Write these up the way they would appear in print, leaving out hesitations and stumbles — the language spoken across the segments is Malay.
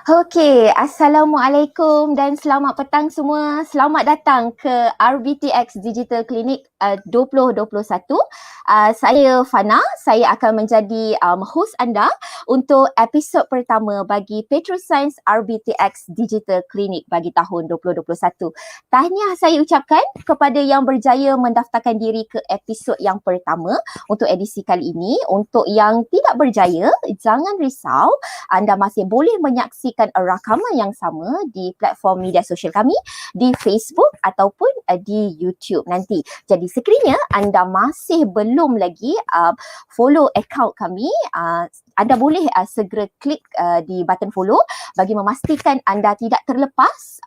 Okey, Assalamualaikum dan selamat petang semua. Selamat datang ke RBTX Digital Clinic 2021. Saya Fana, saya akan menjadi host anda untuk episod pertama bagi Petroscience RBTX Digital Clinic bagi tahun 2021. Tahniah saya ucapkan kepada yang berjaya mendaftarkan diri ke episod yang pertama untuk edisi kali ini. Untuk yang tidak berjaya, jangan risau, anda masih boleh menyaksikan rakaman yang sama di platform media sosial kami di Facebook ataupun di YouTube nanti. Jadi sekiranya anda masih belum lagi follow account kami, anda boleh segera klik di button follow bagi memastikan anda tidak terlepas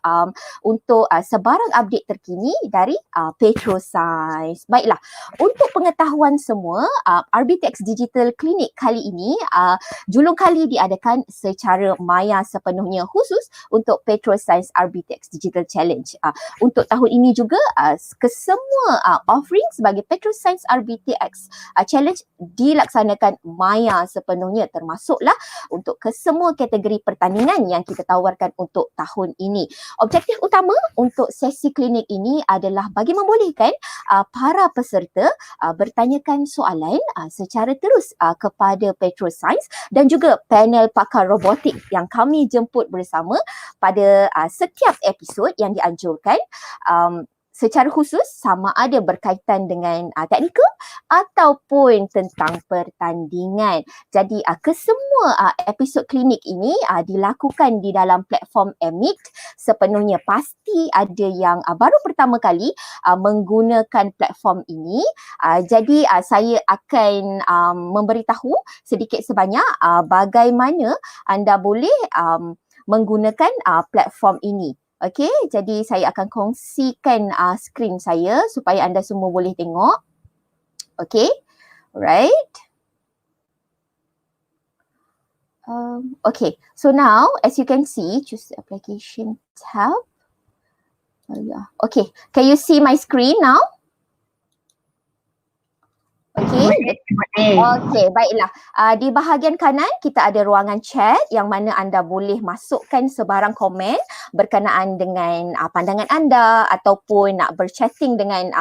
untuk sebarang update terkini dari Petroscience. Baiklah, untuk pengetahuan semua, RBTX Digital Clinic kali ini julung kali diadakan secara maya sepenuhnya khusus untuk Petroscience RBTX Digital Challenge. Untuk tahun ini juga kesemua offering sebagai Petroscience RBTX Challenge dilaksanakan maya sepenuhnya, termasuklah untuk kesemua kategori pertandingan yang kita tawarkan untuk tahun ini. Objektif utama untuk sesi klinik ini adalah bagi membolehkan para peserta bertanyakan soalan secara terus kepada Petroscience dan juga panel pakar robotik yang kami jemput bersama pada setiap episod yang dianjurkan, secara khusus sama ada berkaitan dengan teknikal ataupun tentang pertandingan. Jadi kesemua episod klinik ini dilakukan di dalam platform Meet sepenuhnya. Pasti ada yang baru pertama kali menggunakan platform ini. Jadi saya akan memberitahu sedikit sebanyak bagaimana anda boleh menggunakan platform ini. Okey, jadi saya akan kongsikan skrin saya supaya anda semua boleh tengok. Okey, alright. Okay, so now as you can see, choose the application tab. Okay, can you see my screen now? Okay, baiklah. Di bahagian kanan kita ada ruangan chat yang mana anda boleh masukkan sebarang komen berkenaan dengan pandangan anda ataupun nak berchatting dengan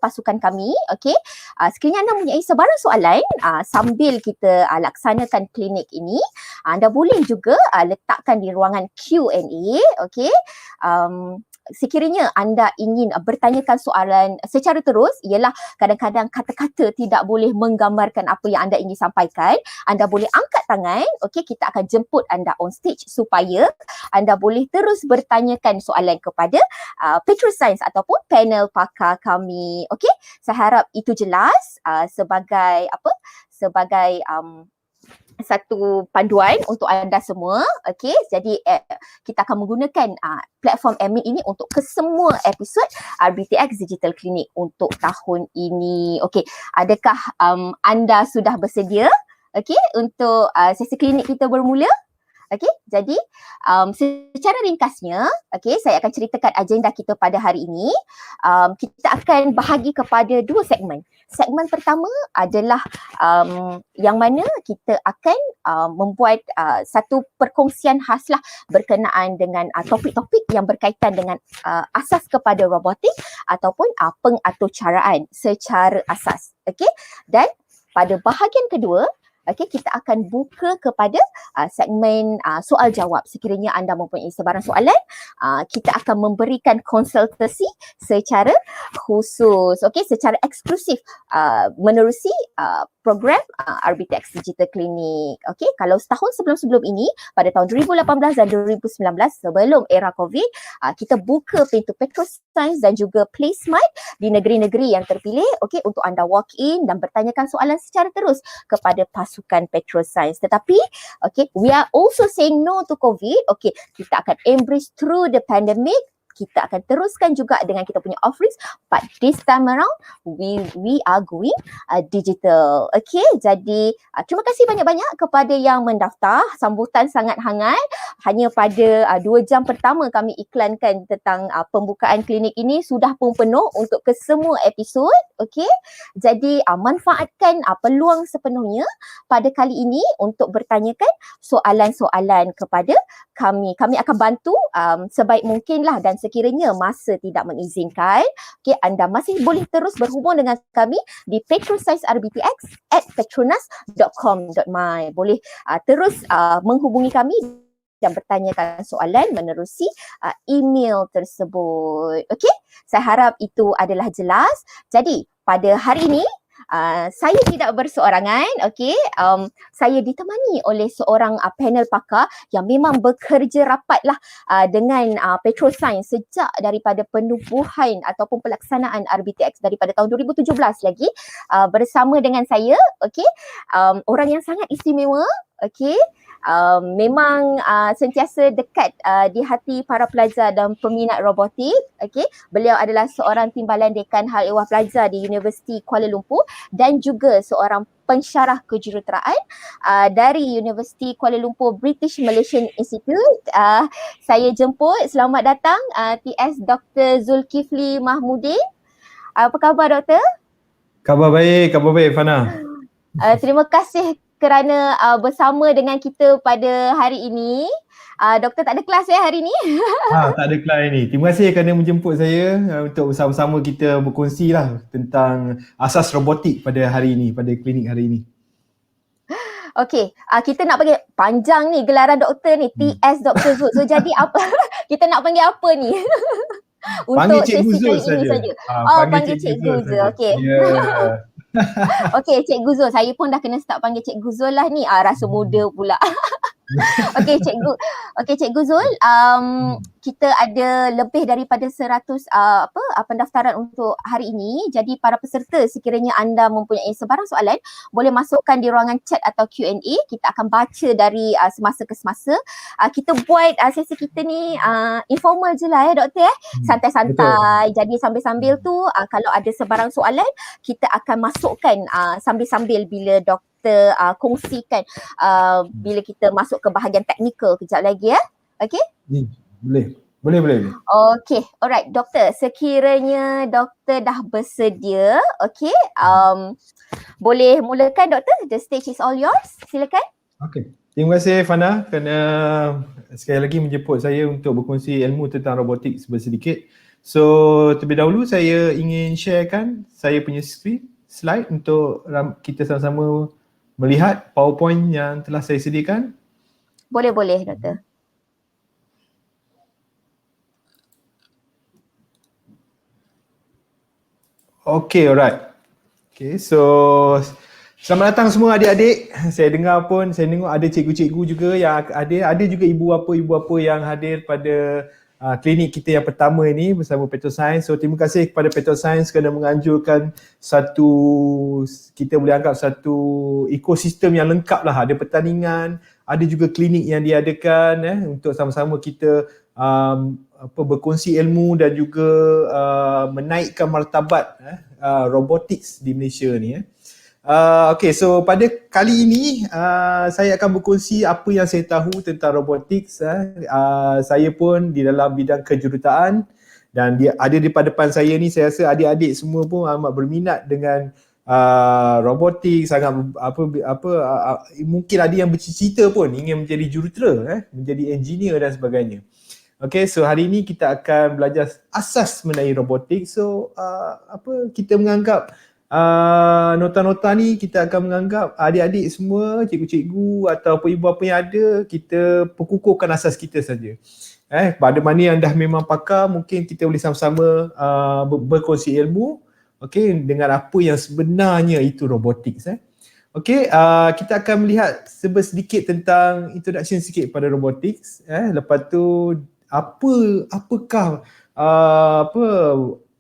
pasukan kami. Okey, sekiranya anda mempunyai sebarang soalan sambil kita laksanakan klinik ini, anda boleh juga letakkan di ruangan Q&A. Okey, sekiranya anda ingin bertanyakan soalan secara terus, ialah kadang-kadang kata-kata tidak boleh menggambarkan apa yang anda ingin sampaikan, anda boleh angkat tangan. Okey, kita akan jemput anda on stage supaya anda boleh terus bertanyakan soalan kepada Petroscience ataupun panel pakar kami. Okey, saya harap itu jelas sebagai sebagai satu panduan untuk anda semua. Okey, jadi kita akan menggunakan platform Meet ini untuk kesemua episod RBTX Digital Clinic untuk tahun ini. Okey, adakah anda sudah bersedia untuk sesi klinik kita bermula? Okey, jadi secara ringkasnya, saya akan ceritakan agenda kita pada hari ini. Kita akan bahagi kepada dua segmen. Segmen pertama adalah yang mana kita akan membuat satu perkongsian khaslah berkenaan dengan topik-topik yang berkaitan dengan asas kepada robotik ataupun pengaturcaraan secara asas. Okey, dan pada bahagian kedua, kita akan buka kepada segmen soal jawab. Sekiranya anda mempunyai sebarang soalan, kita akan memberikan konsultasi secara khusus, secara eksklusif menerusi program RBTX Digital Clinic. Okey, kalau setahun sebelum-sebelum ini, pada tahun 2018 dan 2019 sebelum era COVID, kita buka pintu Petroscience dan juga PlaySmart di negeri-negeri yang terpilih, untuk anda walk in dan bertanyakan soalan secara terus kepada pasukan Petroscience. Tetapi, we are also saying no to COVID. Kita akan embrace through the pandemic. kita akan teruskan juga dengan kita punya offerings, but this time around we are going digital. Okay, jadi terima kasih banyak-banyak kepada yang mendaftar. Sambutan sangat hangat. Hanya pada 2 jam pertama kami iklankan tentang pembukaan klinik ini sudah pun penuh untuk ke semua episod. Okay, jadi manfaatkan peluang sepenuhnya pada kali ini untuk bertanyakan soalan-soalan kepada kami. Kami akan bantu sebaik mungkinlah, dan sekiranya masa tidak mengizinkan, okay, anda masih boleh terus berhubung dengan kami di Petrosize RBTX @petronas.com.my. Boleh terus menghubungi kami dan bertanyakan soalan menerusi email tersebut. Okey, saya harap itu adalah jelas. Jadi pada hari ini saya tidak berseorangan, okey. Saya ditemani oleh seorang panel pakar yang memang bekerja rapatlah dengan Petroscience sejak daripada penubuhan ataupun pelaksanaan RBTX daripada tahun 2017 lagi, bersama dengan saya, okey. Orang yang sangat istimewa, okey. Memang sentiasa dekat di hati para pelajar dan peminat robotik. Okay. Beliau adalah seorang timbalan dekan hal ehwal pelajar di Universiti Kuala Lumpur dan juga seorang pensyarah kejuruteraan dari Universiti Kuala Lumpur British Malaysian Institute. Saya jemput, selamat datang TS Dr. Zulkifli Mahmudin. Apa khabar, Doktor? Khabar baik Fana. Terima kasih kerana bersama dengan kita pada hari ini. Doktor tak ada kelas hari ini? Tak ada kelas hari ini. Terima kasih kerana menjemput saya untuk bersama-sama kita berkongsi lah tentang asas robotik pada hari ini, pada klinik hari ini. Okey, kita nak panggil panjang ni gelaran doktor ni, TS Dr. Zul. So jadi apa? Kita nak panggil apa ni? Untuk Cikgu Zul saja. Panggil Cikgu Zul. Okey. Yeah. Okey, Cikgu Zul. Saya pun dah kena start panggil Cikgu Zul lah ni. Rasa muda pula. Okey, Cikgu Zul, kita ada lebih daripada 100 pendaftaran untuk hari ini. Jadi para peserta, sekiranya anda mempunyai sebarang soalan, boleh masukkan di ruangan chat atau Q&A. Kita akan baca dari semasa ke semasa. Kita buat sesi kita ni informal je lah doktor santai-santai. Jadi sambil-sambil tu kalau ada sebarang soalan, kita akan masukkan sambil-sambil bila doktor kongsikan bila kita masuk ke bahagian teknikal kejap lagi ya. Okey? Boleh. Okey, alright doktor, sekiranya doktor dah bersedia, okey, boleh mulakan doktor. The stage is all yours. Silakan. Okey. Terima kasih Fana kerana sekali lagi menjemput saya untuk berkongsi ilmu tentang robotik sedikit. So terlebih dahulu saya ingin sharekan saya punya slide untuk kita sama-sama melihat PowerPoint yang telah saya sediakan. Boleh doktor. Okay, alright. Okay, so selamat datang semua adik-adik. Saya tengok ada cikgu-cikgu juga yang ada juga ibu bapa yang hadir pada klinik kita yang pertama ini bersama Petroscience. So terima kasih kepada Petroscience kerana menganjurkan kita boleh anggap satu ekosistem yang lengkap lah. Ada pertandingan, ada juga klinik yang diadakan untuk sama-sama kita berkongsi ilmu dan juga menaikkan martabat robotics di Malaysia ni. Okay, so pada kali ini saya akan berkongsi apa yang saya tahu tentang robotics. Saya pun di dalam bidang kejuruteraan dan dia ada di depan saya ni. Saya rasa adik-adik semua pun amat berminat dengan robotics, sangat mungkin ada yang bercita-cita pun ingin menjadi jurutera, menjadi engineer dan sebagainya. Okay, so hari ini kita akan belajar asas mengenai robotics. So kita menganggap nota-nota ni kita akan menganggap adik-adik semua, cikgu-cikgu ataupun ibu bapa yang ada, kita perkukuhkan asas kita saja. Pada mana yang dah memang pakar, mungkin kita boleh sama-sama berkongsi ilmu, okay, dengan apa yang sebenarnya itu robotics. Okay, kita akan melihat sedikit tentang introduction sikit pada robotics. Lepas tu apakah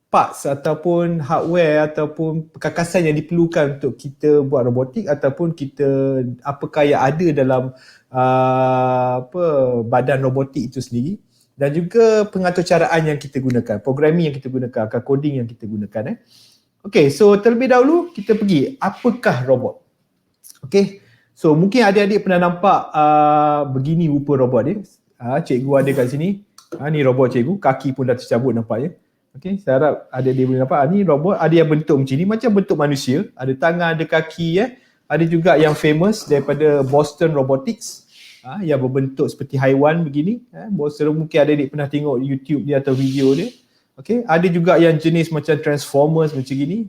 parts ataupun hardware ataupun perkakasan yang diperlukan untuk kita buat robotik, ataupun apakah yang ada dalam badan robotik itu sendiri. dan juga pengaturcaraan yang kita gunakan, programming yang kita gunakan, coding yang kita gunakan. Okay, so terlebih dahulu kita pergi, apakah robot? Okay, so mungkin adik-adik pernah nampak begini rupa robot dia. Cikgu ada kat sini. Ni robot cikgu, kaki pun dah tercabut nampaknya. Okay, saya harap adik-adik boleh nampak. Ni robot, ada yang bentuk macam ni, macam bentuk manusia. Ada tangan, ada kaki. Ada juga yang famous daripada Boston Robotics. Yang berbentuk seperti haiwan begini. Boston mungkin adik-adik pernah tengok YouTube dia atau video dia. Okay, ada juga yang jenis macam Transformers macam gini.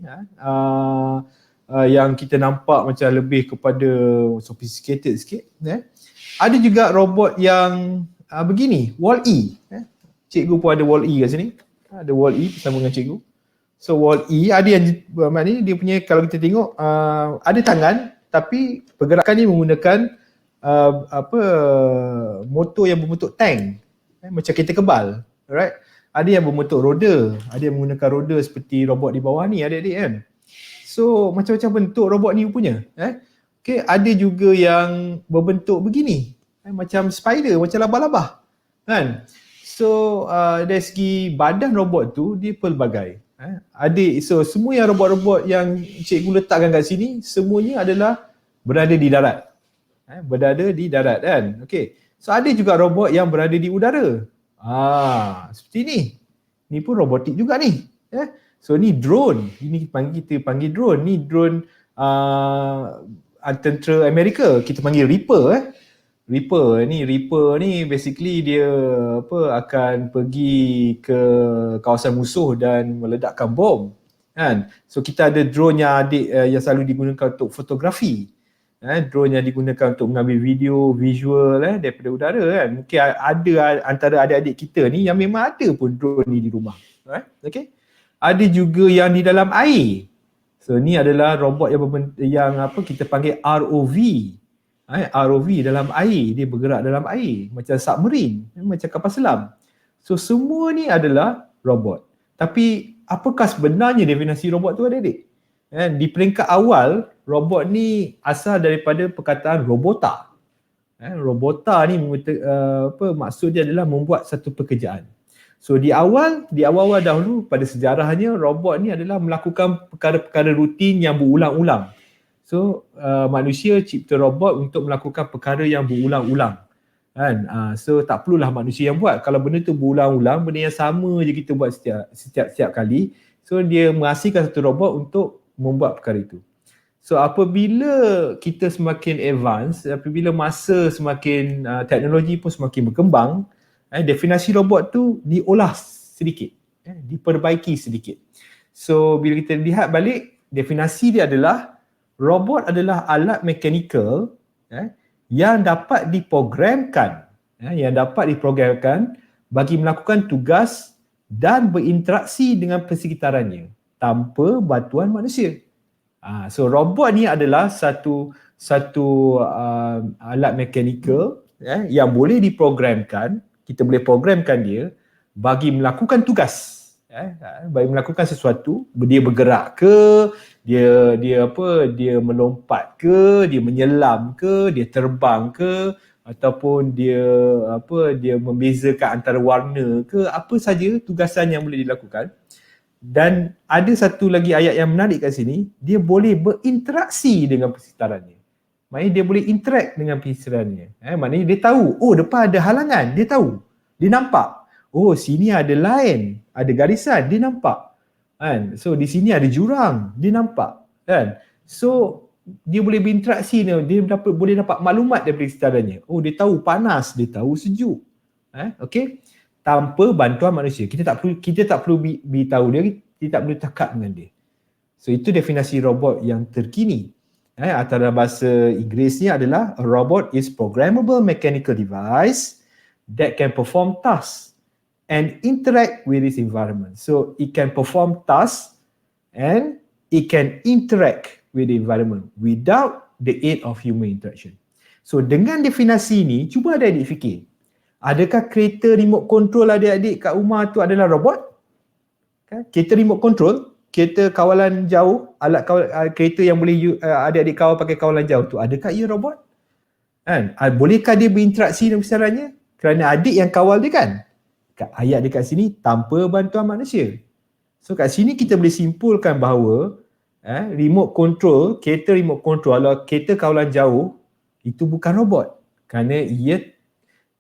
Yang kita nampak macam lebih kepada sophisticated sikit. Ada juga robot yang begini, Wall-E. Cikgu pun ada Wall-E kat sini. Ada Wall-E bersama dengan cikgu. So Wall-E ada yang maknanya dia punya, kalau kita tengok ada tangan tapi pergerakan ni menggunakan motor yang berbentuk tank, macam kereta kebal, alright. Ada yang berbentuk roda, ada yang menggunakan roda seperti robot di bawah ni adik-adik kan. So macam-macam bentuk robot ni punya. Okay, ada juga yang berbentuk begini, macam spider, macam labah-labah kan. So dari segi badan robot tu dia pelbagai. So semua yang robot-robot yang cikgu letakkan kat sini semuanya adalah berada di darat. Berada di darat kan. Okay. So ada juga robot yang berada di udara. Seperti ni. Ni pun robotik juga ni. So ni drone. Ini kita panggil drone. Ni drone tentera Amerika. Kita panggil Reaper. Reaper ni basically dia akan pergi ke kawasan musuh dan meledakkan bom. Kan? So kita ada drone yang yang selalu digunakan untuk fotografi. Drone yang digunakan untuk mengambil video, visual daripada udara kan. Mungkin ada antara adik-adik kita ni yang memang ada pun drone ni di rumah. Okay. Ada juga yang di dalam air. So ni adalah robot yang kita panggil ROV. ROV dalam air, dia bergerak dalam air macam submarine, macam kapal selam. So semua ni adalah robot. Tapi apakah sebenarnya definisi robot tu adik-adik? Di peringkat awal, robot ni asal daripada perkataan robota. Robota ni maksud dia adalah membuat satu pekerjaan. So di awal dahulu pada sejarahnya, robot ni adalah melakukan perkara-perkara rutin yang berulang-ulang. So manusia cipta robot untuk melakukan perkara yang berulang-ulang. Kan? So tak perlulah manusia yang buat. Kalau benda tu berulang-ulang, benda yang sama je kita buat setiap kali. So dia menghasilkan satu robot untuk membuat perkara itu. So apabila kita semakin advance, apabila masa semakin teknologi pun semakin berkembang, definisi robot tu diolah sedikit, diperbaiki sedikit. So bila kita lihat balik, definisi dia adalah robot adalah alat mekanikal yang dapat diprogramkan, bagi melakukan tugas dan berinteraksi dengan persekitarannya tanpa bantuan manusia. So robot ni adalah satu alat mekanikal yang boleh diprogramkan. Kita boleh programkan dia bagi melakukan tugas, bagi melakukan sesuatu. Dia bergerak ke, dia melompat ke, dia menyelam ke, dia terbang ke, ataupun dia membezakan antara warna ke, apa saja tugasan yang boleh dilakukan. Dan ada satu lagi ayat yang menarik kat sini, dia boleh berinteraksi dengan persekitarannya. Maknanya dia boleh interact dengan persekitarannya. Maknanya dia tahu, depan ada halangan, dia tahu. Dia nampak, sini ada line, ada garisan, dia nampak. Kan? So di sini ada jurang, dia nampak. Kan? So dia boleh berinteraksi, dia boleh dapat maklumat daripada persekitarannya. Dia tahu panas, dia tahu sejuk. Okay? Tanpa bantuan manusia. Kita tak perlu beritahu dia, kita tak perlu cakap dengan dia. So itu definisi robot yang terkini. Antara bahasa Inggerisnya adalah a robot is programmable mechanical device that can perform tasks and interact with its environment. So it can perform tasks and it can interact with the environment without the aid of human interaction. So dengan definisi ini, cuba adik-adik fikir. Adakah kereta remote control adik-adik kat rumah tu adalah robot? Kereta remote control, kereta kawalan jauh, kereta yang boleh adik-adik kawal pakai kawalan jauh tu, adakah ia robot? Bolehkah dia berinteraksi dengan persekitarannya? Kerana adik yang kawal dia kan? ayat dekat sini tanpa bantuan manusia. So kat sini kita boleh simpulkan bahawa remote control, kereta remote control kalau kereta kawalan jauh itu bukan robot. Kerana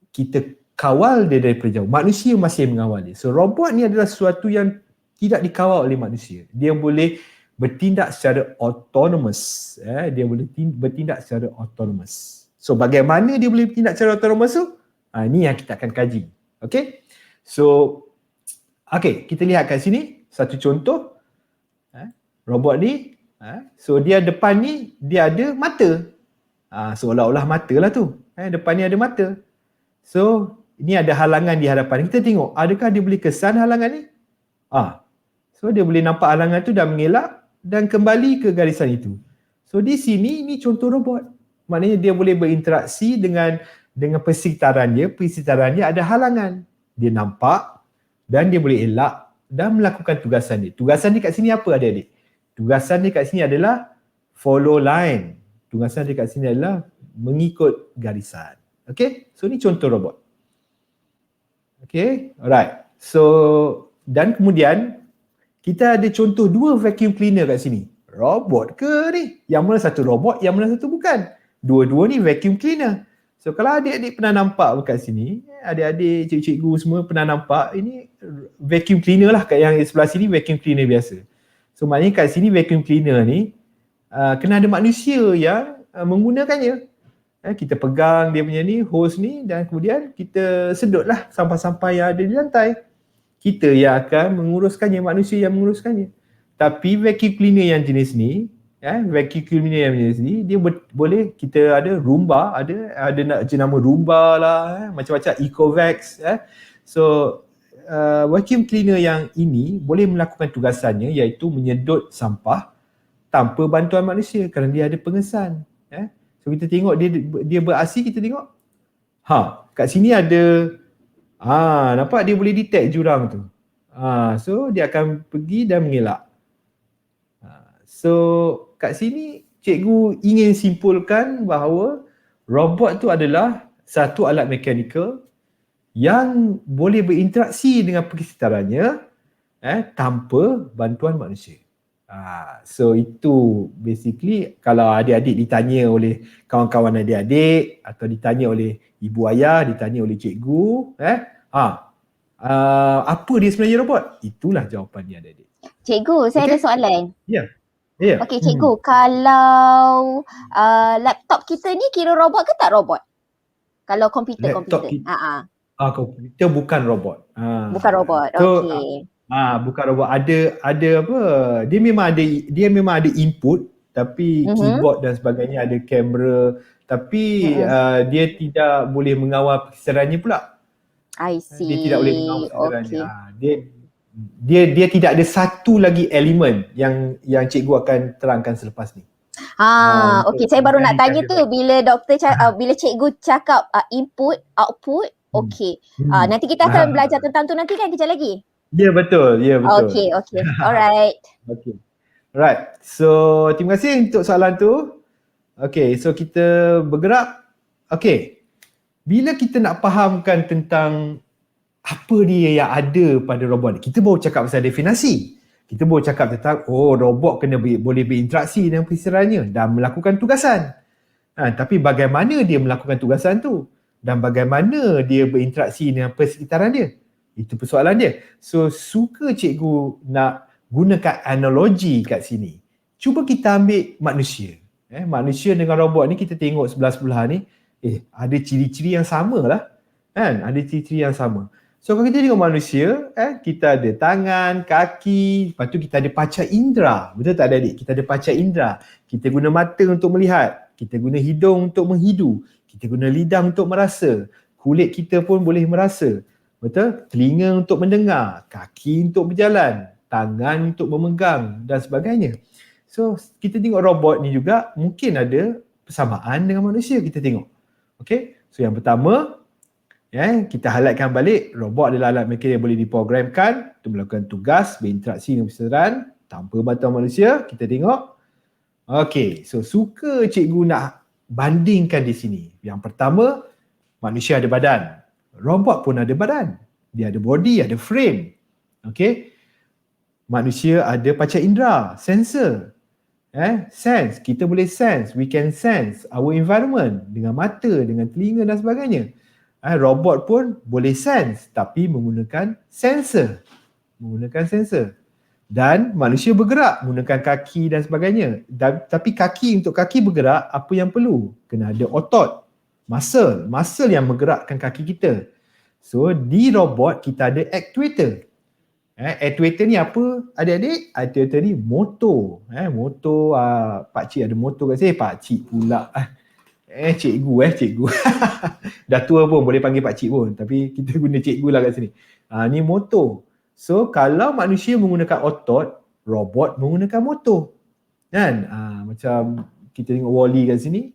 kita kawal dia daripada jauh. Manusia masih mengawal dia. So robot ni adalah sesuatu yang tidak dikawal oleh manusia. Dia boleh bertindak secara autonomous. Dia boleh bertindak secara autonomous. So bagaimana dia boleh bertindak secara autonomous tu? Ni yang kita akan kaji. Okay? So, kita lihat kat sini satu contoh. Robot ni, so dia depan ni dia ada mata. Seolah-olah mata lah tu. Depan ni ada mata. So, ini ada halangan di hadapan. Kita tengok, adakah dia boleh kesan halangan ni? So, dia boleh nampak halangan tu dan mengelak dan kembali ke garisan itu. So, di sini, ini contoh robot. Maknanya dia boleh berinteraksi dengan persekitaran dia. Persekitaran dia ada halangan. Dia nampak dan dia boleh elak dan melakukan tugasan dia. Tugasan dia kat sini apa adik-adik? Tugasan dia kat sini adalah follow line. Tugasan dia kat sini adalah mengikut garisan. Okay? So ni contoh robot. Okay? Alright. So dan kemudian kita ada contoh 2 vacuum cleaner kat sini. Robot ke ni? Yang mana satu robot, yang mana satu bukan? Dua-dua ni vacuum cleaner. So kalau adik-adik pernah nampak kat sini, adik-adik, cikgu semua pernah nampak, ini vacuum cleaner lah. Kat yang sebelah sini vacuum cleaner biasa. So maknanya kat sini vacuum cleaner ni kena ada manusia yang menggunakannya. Kita pegang dia punya ni, hose ni, dan kemudian kita sedutlah sampah-sampah yang ada di lantai. Kita yang akan menguruskannya, manusia yang menguruskannya. Tapi vacuum cleaner yang jenis ni, vacuum cleaner yang jenis ni, dia boleh, kita ada Roomba, ada jenama Roomba lah, macam-macam Ecovacs. So vacuum cleaner yang ini boleh melakukan tugasannya iaitu menyedut sampah tanpa bantuan manusia kerana dia ada pengesan. So kita tengok dia beraksi, kita tengok. Kat sini ada nampak dia boleh detect jurang tu. So dia akan pergi dan mengelak. So kat sini cikgu ingin simpulkan bahawa robot tu adalah satu alat mekanikal yang boleh berinteraksi dengan persekitarannya tanpa bantuan manusia. So itu basically kalau adik-adik ditanya oleh kawan-kawan adik-adik atau ditanya oleh ibu ayah, ditanya oleh cikgu, apa dia sebenarnya robot? Itulah jawapan dia adik-adik. Cikgu, saya ada soalan. Ya. Okey cikgu, kalau laptop kita ni kira robot ke tak robot? Kalau komputer. Komputer bukan robot. Bukan robot. Okey. Bukan robot. Ada apa? Dia memang ada input, tapi keyboard dan sebagainya, ada kamera, tapi dia tidak boleh mengawal persekitarannya pula. I see. Dia tidak boleh mengawal persekitarannya. Dia tidak ada satu lagi elemen yang cikgu akan terangkan selepas ni. Okey, saya baru nak tanya tu bila bila cikgu cakap input, output, okey. Nanti kita akan belajar tentang tu nanti kan kejap lagi. Ya betul. Okey. Alright. Okey. Alright. So terima kasih untuk soalan tu. Okey, so kita bergerak. Okey. Bila kita nak fahamkan tentang apa dia yang ada pada robot ni, kita baru cakap pasal definisi. Kita baru cakap tentang robot boleh berinteraksi dengan persekitarannya dan melakukan tugasan. Tapi bagaimana dia melakukan tugasan tu dan bagaimana dia berinteraksi dengan persekitaran dia? Itu persoalan dia. So suka cikgu nak gunakan analogi kat sini. Cuba kita ambil manusia. Manusia dengan robot ni kita tengok sebelah-sebelah ni, ada ciri-ciri yang sama lah. Ada ciri-ciri yang sama. So kalau kita tengok manusia, kita ada tangan, kaki, lepas tu kita ada panca indera. Betul tak adik? Kita ada panca indera. Kita guna mata untuk melihat, kita guna hidung untuk menghidu, kita guna lidah untuk merasa, kulit kita pun boleh merasa. Betul? Telinga untuk mendengar, kaki untuk berjalan, tangan untuk memegang dan sebagainya. So kita tengok robot ni juga mungkin ada persamaan dengan manusia, kita tengok. Okay? So yang pertama, kita highlightkan balik, robot adalah alat mekanik yang boleh diprogramkan untuk melakukan tugas, berinteraksi dengan persekitaran tanpa bantuan manusia. Kita tengok. Okay, so suka cikgu nak bandingkan di sini. Yang pertama, manusia ada badan. Robot pun ada badan. Dia ada body, ada frame. Okay. Manusia ada panca indera, sensor. Sense, kita boleh sense, we can sense our environment dengan mata, dengan telinga dan sebagainya. Robot pun boleh sense tapi menggunakan sensor. Dan manusia bergerak menggunakan kaki dan sebagainya. Tapi untuk kaki bergerak, apa yang perlu? Kena ada otot, muscle yang menggerakkan kaki kita. So di robot kita ada actuator. Actuator ni apa adik-adik? Actuator ni motor. Motor, pakcik ada motor kat sini. Pakcik pula. Cikgu. Dah tua pun boleh panggil pakcik pun. Tapi kita guna cikgu lah kat sini. Ni motor. So kalau manusia menggunakan otot, robot menggunakan motor. Kan? Macam kita tengok Wall-E kat sini.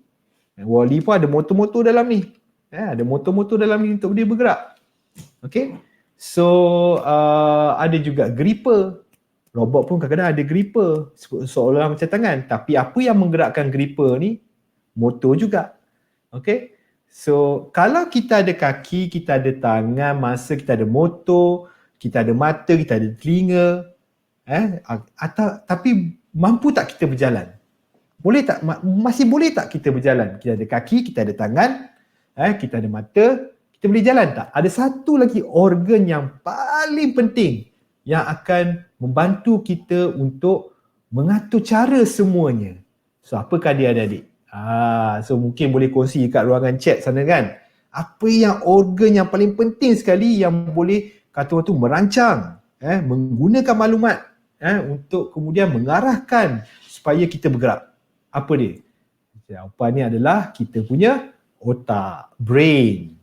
Wall-E pun ada motor-motor dalam ni. Ada motor-motor dalam ni untuk dia bergerak. Okay. So ada juga gripper. Robot pun kadang-kadang ada gripper, seolah macam tangan. Tapi apa yang menggerakkan gripper ni? Motor juga. Okay. So kalau kita ada kaki, kita ada tangan, masa kita ada motor, kita ada mata, kita ada telinga, tapi mampu tak kita berjalan? Boleh tak? Masih boleh tak kita berjalan? Kita ada kaki, kita ada tangan, kita ada mata, kita boleh jalan tak? Ada satu lagi organ yang paling penting yang akan membantu kita untuk mengatur cara semuanya. So apakah dia adik-adik? So mungkin boleh kongsi kat ruangan chat sana kan. Apa yang organ yang paling penting sekali yang boleh kata orang tu merancang, menggunakan maklumat untuk kemudian mengarahkan supaya kita bergerak. Apa dia? Jawapannya adalah kita punya otak, brain.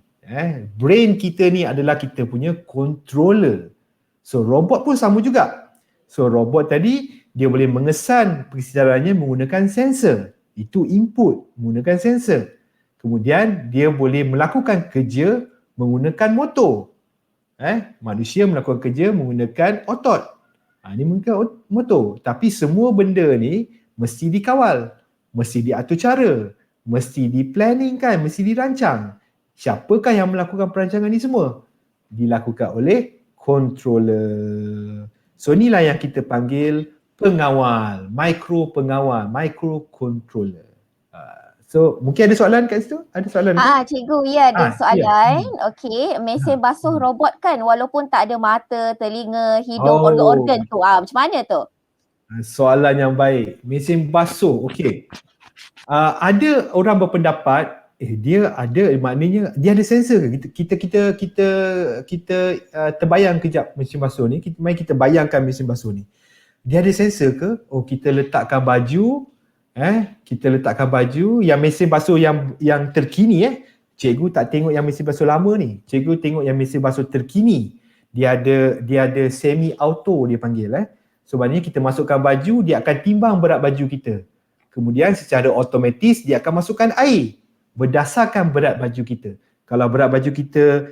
Brain kita ni adalah kita punya controller. So robot pun sama juga. So robot tadi dia boleh mengesan persekitarannya menggunakan sensor. Itu input menggunakan sensor. Kemudian dia boleh melakukan kerja menggunakan motor. Manusia melakukan kerja menggunakan otot. Ini menggunakan motor. Tapi semua benda ni mesti dikawal, mesti diatur cara, mesti di-planningkan, mesti dirancang. Siapakah yang melakukan perancangan ni semua? Dilakukan oleh controller. So inilah yang kita panggil pengawal, microcontroller. So mungkin ada soalan kat situ? Ada soalan? Cikgu, ya ada soalan. Ya. Okey, mesin basuh robot kan walaupun tak ada mata, telinga, hidung, organ-organ tu. Macam mana tu? Soalan yang baik. Mesin basuh, okey. Ada orang berpendapat dia ada, maknanya dia ada sensor ke? Kita terbayang kejap mesin basuh ni. Mari kita bayangkan mesin basuh ni. Dia ada sensor ke? Kita letakkan baju, yang mesin basuh yang terkini, cikgu tak tengok yang mesin basuh lama ni. Cikgu tengok yang mesin basuh terkini. Dia ada semi auto dia panggil. So maknanya kita masukkan baju, dia akan timbang berat baju kita. Kemudian secara otomatis dia akan masukkan air berdasarkan berat baju kita. Kalau berat baju kita,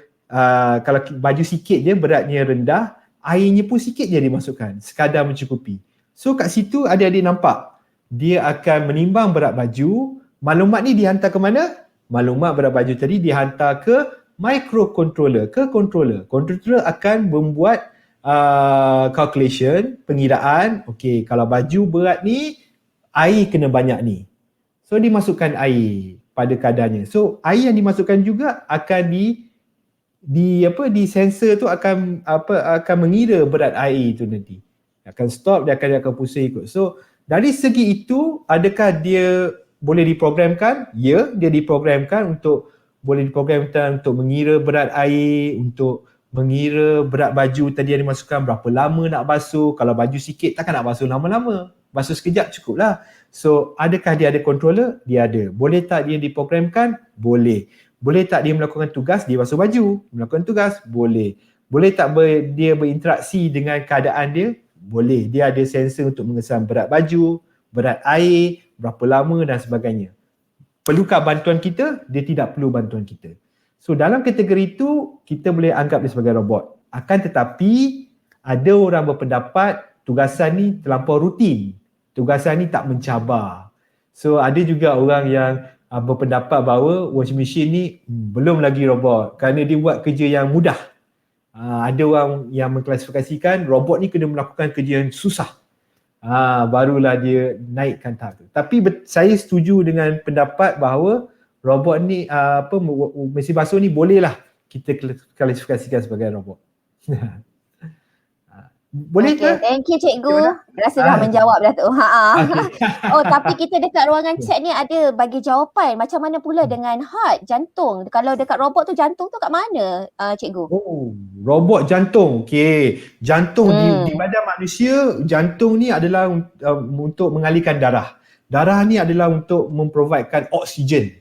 kalau baju sikit je beratnya rendah, airnya pun sikit je dimasukkan, sekadar mencukupi. So kat situ adik-adik nampak, dia akan menimbang berat baju. Maklumat ni dihantar ke mana? Maklumat berat baju tadi dihantar ke microcontroller, ke controller. Controller akan membuat calculation, pengiraan. Okey, kalau baju berat ni, air kena banyak ni. So dimasukkan air pada kadarnya. So air yang dimasukkan juga akan di sensor tu akan mengira berat air tu nanti. Akan stop, dia akan pusing ikut. So dari segi itu, adakah dia boleh diprogramkan? Ya, dia diprogramkan untuk mengira berat air, untuk mengira berat baju tadi yang dimasukkan, berapa lama nak basuh. Kalau baju sikit takkan nak basuh lama-lama. Basuh sekejap cukup lah. So adakah dia ada controller? Dia ada. Boleh tak dia diprogramkan? Boleh. Boleh tak dia melakukan tugas? Dia basuh baju. Melakukan tugas? Boleh. Boleh tak dia berinteraksi dengan keadaan dia? Boleh. Dia ada sensor untuk mengesan berat baju, berat air, berapa lama dan sebagainya. Perlukah bantuan kita? Dia tidak perlu bantuan kita. So dalam kategori itu, kita boleh anggap dia sebagai robot. Akan tetapi, ada orang berpendapat tugasan ni terlampau rutin. Tugasan ni tak mencabar. So ada juga orang yang berpendapat bahawa washing machine ni belum lagi robot kerana dia buat kerja yang mudah. Ada orang yang mengklasifikasikan robot ni kena melakukan kerja yang susah. Barulah dia naikkan tahap tu. Tapi saya setuju dengan pendapat bahawa robot ni mesin basuh ni bolehlah kita klasifikasikan sebagai robot. Boleh Okay, ke? thank you cikgu. Rasa dah menjawab dah tu. Okay. Oh, tapi kita dekat ruangan chat ni ada bagi jawapan. Macam mana pula dengan heart, jantung? Kalau dekat robot tu jantung tu kat mana, cikgu? Oh, robot jantung. Okay. Jantung di badan manusia, jantung ni adalah untuk mengalirkan darah. Darah ni adalah untuk memprovidekan oksigen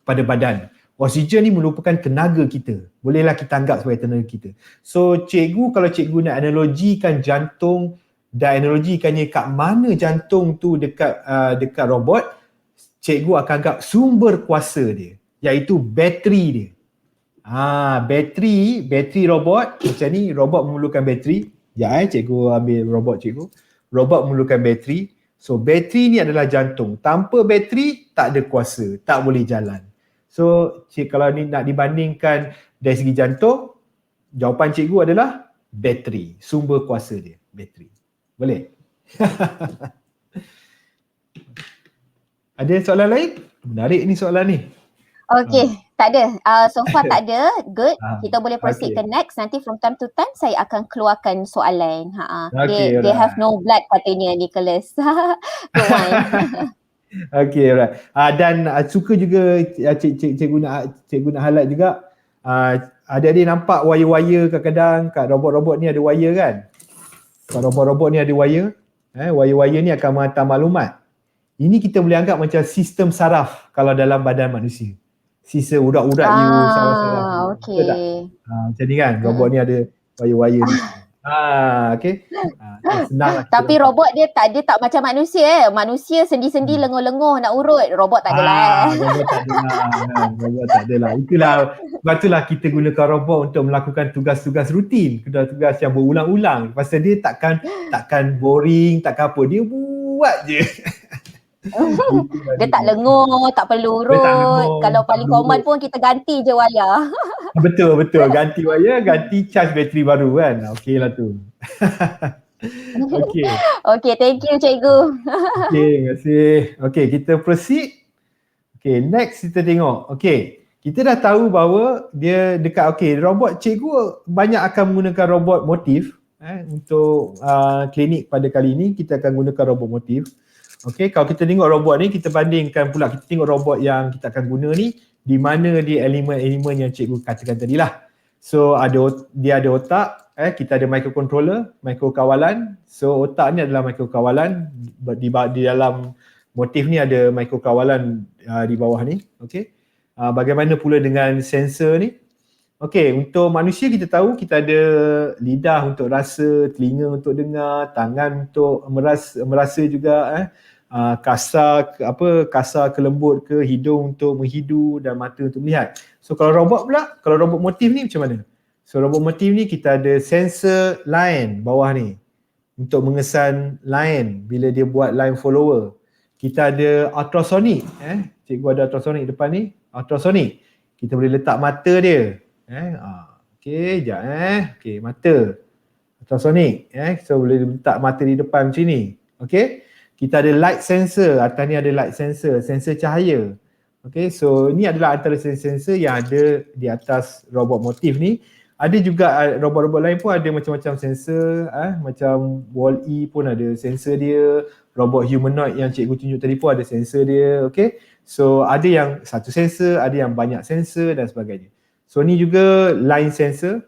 pada badan. Oksigen ni merupakan tenaga kita. Bolehlah kita anggap sebagai tenaga kita. So cikgu, kalau cikgu nak analogikan jantung dan analogikannya kat mana jantung tu dekat robot, cikgu akan anggap sumber kuasa dia, iaitu bateri dia. Bateri robot macam ni, robot memerlukan bateri. Cikgu ambil robot cikgu. Robot memerlukan bateri. So bateri ni adalah jantung. Tanpa bateri tak ada kuasa, tak boleh jalan. So kalau ni nak dibandingkan dari segi jantung, jawapan cikgu adalah bateri. Sumber kuasa dia, bateri. Boleh? Ada soalan lain? Menarik ni soalan ni. Okay, tak ada. So far tak ada. Good. Kita boleh proceed ke next. Nanti from time to time saya akan keluarkan soalan. They have no blood katanya Nicholas. Good one. Okay, alright. Dan suka juga cikgu nak highlight juga, adik-adik nampak wire-wire kadang-kadang kat robot-robot ni ada wire kan? Kat robot-robot ni ada wire. Wire-wire ni akan menghantar maklumat. Ini kita boleh anggap macam sistem saraf kalau dalam badan manusia. Sistem urat-urat saraf-saraf. Okay. Macam ni kan, robot ni ada wire-wire ni. Okay. Senang lah. Tapi robot dia tak macam manusia. Manusia sendi-sendi lenguh-lenguh nak urut. Robot tak adalah. Robot tak adalah. Sebab itulah kita gunakan robot untuk melakukan tugas-tugas rutin, tugas-tugas yang berulang-ulang. Pasal dia takkan boring, takkan apa. Dia buat je. Dia tak lenguh, tak perlu urut. Kalau paling common pun kita ganti je wayar. Betul. Ganti wayar, ganti charge bateri baru kan. Okey lah tu. Okay, thank you cikgu. Okay, terima kasih. Okay, kita proceed. Okay, next kita tengok. Okay, kita dah tahu bahawa dia dekat, robot cikgu banyak akan menggunakan robot motif. Untuk klinik pada kali ini, kita akan gunakan robot motif. Okay, kalau kita tengok robot ni, kita bandingkan pula, kita tengok robot yang kita akan guna ni, di mana dia elemen-elemen yang cikgu katakan tadi lah. So dia ada otak, kita ada microcontroller, microkawalan. So otak ni adalah microkawalan, di dalam motif ni ada microkawalan di bawah ni. Okay. Bagaimana pula dengan sensor ni? Okay, untuk manusia kita tahu kita ada lidah untuk rasa, telinga untuk dengar, tangan untuk merasa juga, kasar ke lembut ke, hidung untuk menghidu dan mata untuk melihat. So kalau robot pula, kalau robot motif ni macam mana? So robot motif ni kita ada sensor line bawah ni untuk mengesan line bila dia buat line follower. Kita ada ultrasonic, cikgu ada ultrasonic depan ni, ultrasonic. Kita boleh letak mata dia. Okay, sekejap okay, mata ultrasonic, so boleh letak mata di depan macam ni. Okay, kita ada light sensor, atas ni ada light sensor, sensor cahaya. Okay, so ni adalah antara sensor yang ada di atas robot motif ni. Ada juga robot-robot lain pun ada macam-macam sensor, macam Wall-E pun ada sensor dia, robot humanoid yang cikgu tunjuk tadi pun ada sensor dia. Okay, so ada yang satu sensor, ada yang banyak sensor dan sebagainya. So ni juga line sensor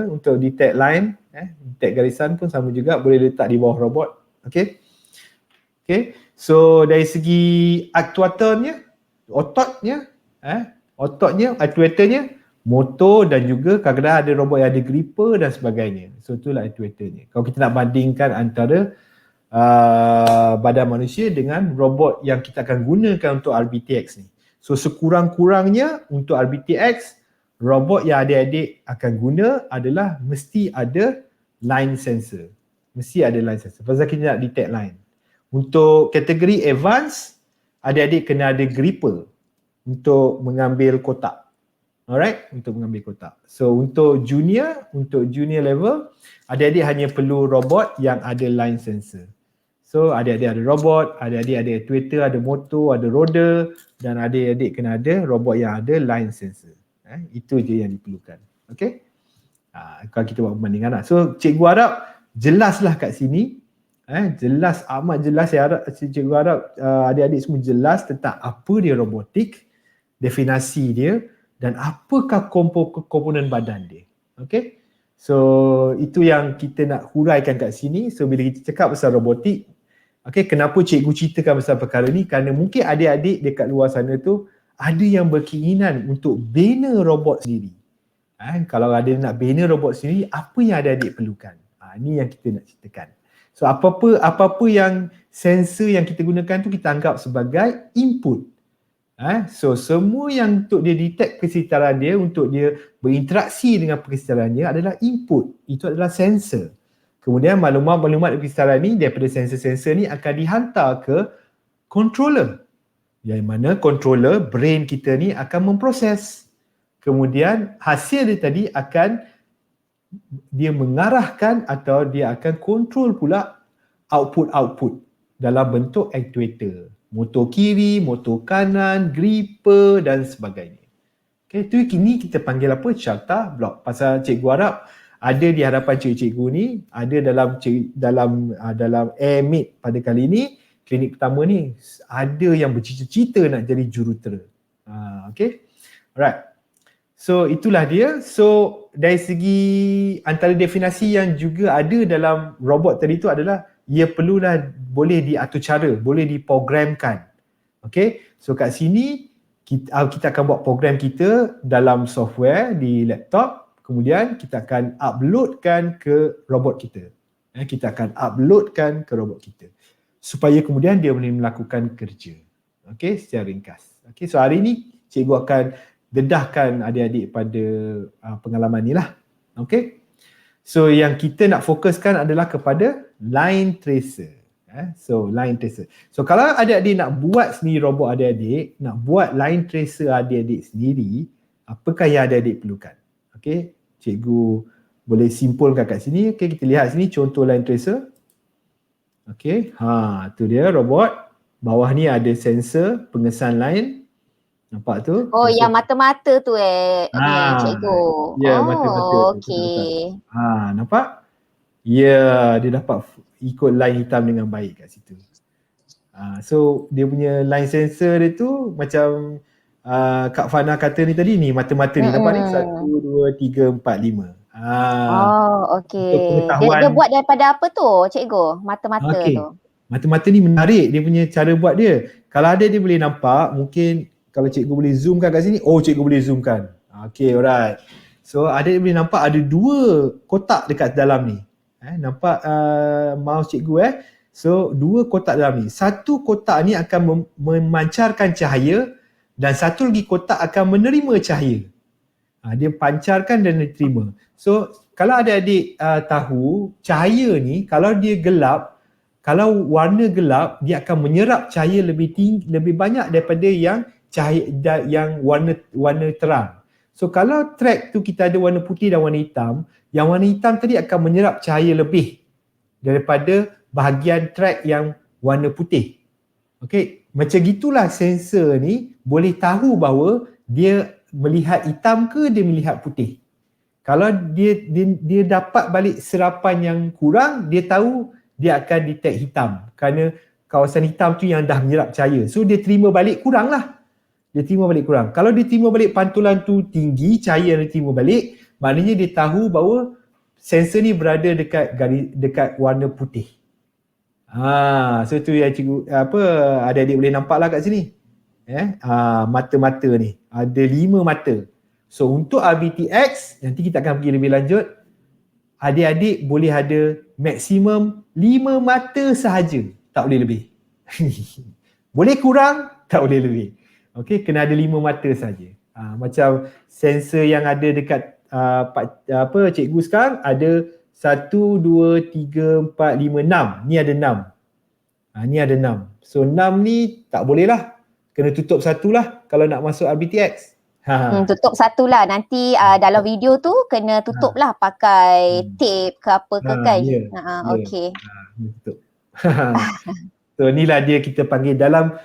untuk detect line, detect garisan pun sama juga, boleh letak di bawah robot. Okay, so dari segi aktuatornya, ototnya, aktuatornya, motor dan juga kadang-kadang ada robot yang ada gripper dan sebagainya. So itulah aktuatornya. Kalau kita nak bandingkan antara badan manusia dengan robot yang kita akan gunakan untuk RBTX ni. So sekurang-kurangnya untuk RBTX, robot yang adik-adik akan guna adalah mesti ada line sensor. Mesti ada line sensor. Pasal kita nak detect line. Untuk kategori advance, adik-adik kena ada gripper untuk mengambil kotak. Alright, untuk mengambil kotak. So untuk junior level, adik-adik hanya perlu robot yang ada line sensor. So adik-adik ada robot, adik-adik ada actuator, ada motor, ada roda, dan adik-adik kena ada robot yang ada line sensor. Itu je yang diperlukan. Okay? Kalau kita buat perbandingan lah. So cikgu harap jelaslah kat sini. Jelas, amat jelas. Saya harap cikgu harap adik-adik semua jelas tentang apa dia robotik, definasi dia, dan apakah komponen badan dia. Okay? So itu yang kita nak huraikan kat sini. So bila kita cakap pasal robotik, okay, kenapa cikgu ceritakan pasal perkara ni? Kerana mungkin adik-adik dekat luar sana tu ada yang berkeinginan untuk bina robot sendiri. Kalau ada nak bina robot sendiri, apa yang adik-adik perlukan? Ni yang kita nak ceritakan. So apa-apa yang sensor yang kita gunakan tu kita anggap sebagai input. So semua yang untuk dia detect kesedaran dia, untuk dia berinteraksi dengan kesedaran dia adalah input. Itu adalah sensor. Kemudian maklumat-maklumat kesedaran ni daripada sensor-sensor ni akan dihantar ke controller. Yang mana controller, brain kita ni akan memproses. Kemudian hasil dia tadi akan dia mengarahkan atau dia akan kontrol pula output dalam bentuk actuator. Motor kiri, motor kanan, gripper dan sebagainya. Okay, itu kini kita panggil apa? Charter block. Pasal cikgu harap ada di hadapan cikgu ni, ada dalam airmate pada kali ni, klinik pertama ni, ada yang bercita-cita nak jadi jurutera. Okay, alright. So itulah dia. So dari segi antara definisi yang juga ada dalam robot tadi tu adalah ia perlulah boleh diatur cara, boleh diprogramkan. Okay, so kat sini kita akan buat program kita dalam software di laptop, kemudian kita akan uploadkan ke robot kita. Kita akan uploadkan ke robot kita supaya kemudian dia boleh melakukan kerja. Okay, secara ringkas. Okay, so hari ni cikgu akan dedahkan adik-adik pada pengalaman ni lah. Okay. So yang kita nak fokuskan adalah kepada line tracer. So line tracer. So kalau adik-adik nak buat sendiri robot adik-adik, nak buat line tracer adik-adik sendiri, apakah yang adik-adik perlukan? Okay, cikgu boleh simpulkan kat sini. Okay, kita lihat sini contoh line tracer. Okay, tu dia robot. Bawah ni ada sensor pengesan line. Nampak tu? Oh, sensor. Yang mata-mata tu cikgu. Ya, mata-mata. Okey. Nampak? Ya, dia dapat ikut line hitam dengan baik kat situ. So dia punya line sensor dia tu macam Kak Fana kata ni tadi ni, mata-mata ni nampak ni 1, 2, 3, 4, 5. Okey. Dia buat daripada apa tu cikgu? Mata-mata tu. Mata-mata ni menarik dia punya cara buat dia. Kalau ada dia boleh nampak, mungkin kalau cikgu boleh zoomkan kat sini, cikgu boleh zoomkan. Okay, alright. So ada dia boleh nampak ada 2 kotak dekat dalam ni. Nampak mouse cikgu So 2 kotak dalam ni. Satu kotak ni akan memancarkan cahaya dan satu lagi kotak akan menerima cahaya. Dia pancarkan dan diterima. So kalau adik-adik tahu, cahaya ni kalau dia gelap, kalau warna gelap, dia akan menyerap cahaya lebih banyak daripada yang cahaya yang warna terang. So kalau track tu kita ada warna putih dan warna hitam, yang warna hitam tadi akan menyerap cahaya lebih daripada bahagian track yang warna putih. Okay, macam gitulah sensor ni boleh tahu bahawa dia melihat hitam ke dia melihat putih. Kalau dia dapat balik serapan yang kurang, dia tahu dia akan detect hitam kerana kawasan hitam tu yang dah menyerap cahaya. So dia terima balik kurang lah. Dia terima balik kurang. Kalau dia terima balik pantulan tu tinggi, cahaya yang dia terima balik, maknanya dia tahu bahawa sensor ni berada dekat warna putih. So tu yang cikgu adik-adik boleh nampak lah kat sini. Mata-mata ni. Ada 5 mata. So untuk RBTX, nanti kita akan pergi lebih lanjut, adik-adik boleh ada maksimum 5 mata sahaja. Tak boleh lebih. Boleh kurang, tak boleh lebih. Okay, kena ada 5 mata saja. Macam sensor yang ada dekat cikgu sekarang ada 1, 2, 3, 4, 5, 6. Ni ada 6. Ni ada 6. So 6 ni tak boleh lah. Kena tutup 1 lah kalau nak masuk RBTX. Tutup satu lah. Nanti dalam video tu kena tutup lah pakai tape ke apa ke kan. Okay. Tutup. So inilah dia kita panggil dalam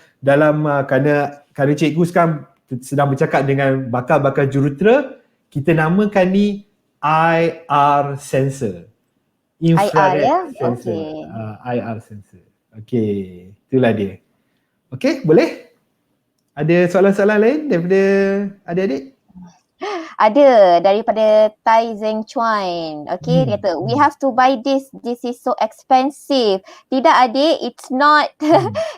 kerana cikgu sekarang sedang bercakap dengan bakal-bakal jurutera, kita namakan ni IR sensor. Infrared sensor. Okay. IR sensor. Okay, itulah dia. Okay, boleh? Ada soalan-soalan lain daripada adik-adik? Ada daripada Tai Zeng Chuan. Okay, dia kata we have to buy this. This is so expensive. Tidak adik, it's not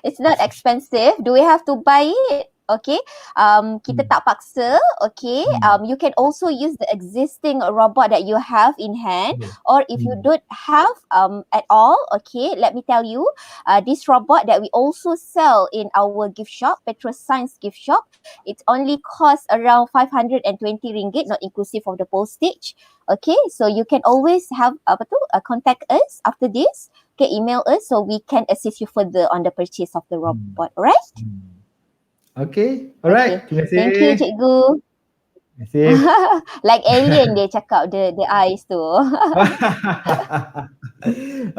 it's not expensive. Do we have to buy it? Okay, kita tak paksa. Okay, you can also use the existing robot that you have in hand, or if you don't have at all, okay, let me tell you, this robot that we also sell in our gift shop, Petroscience gift shop, it's only cost around 520 ringgit, not inclusive of the postage. Okay, so you can always have contact us after this. Okay, email us so we can assist you further on the purchase of the robot. Alright? Okay, alright. Okay. Terima kasih. Thank you, cikgu. Terima kasih. Like alien dia cakap the eyes tu.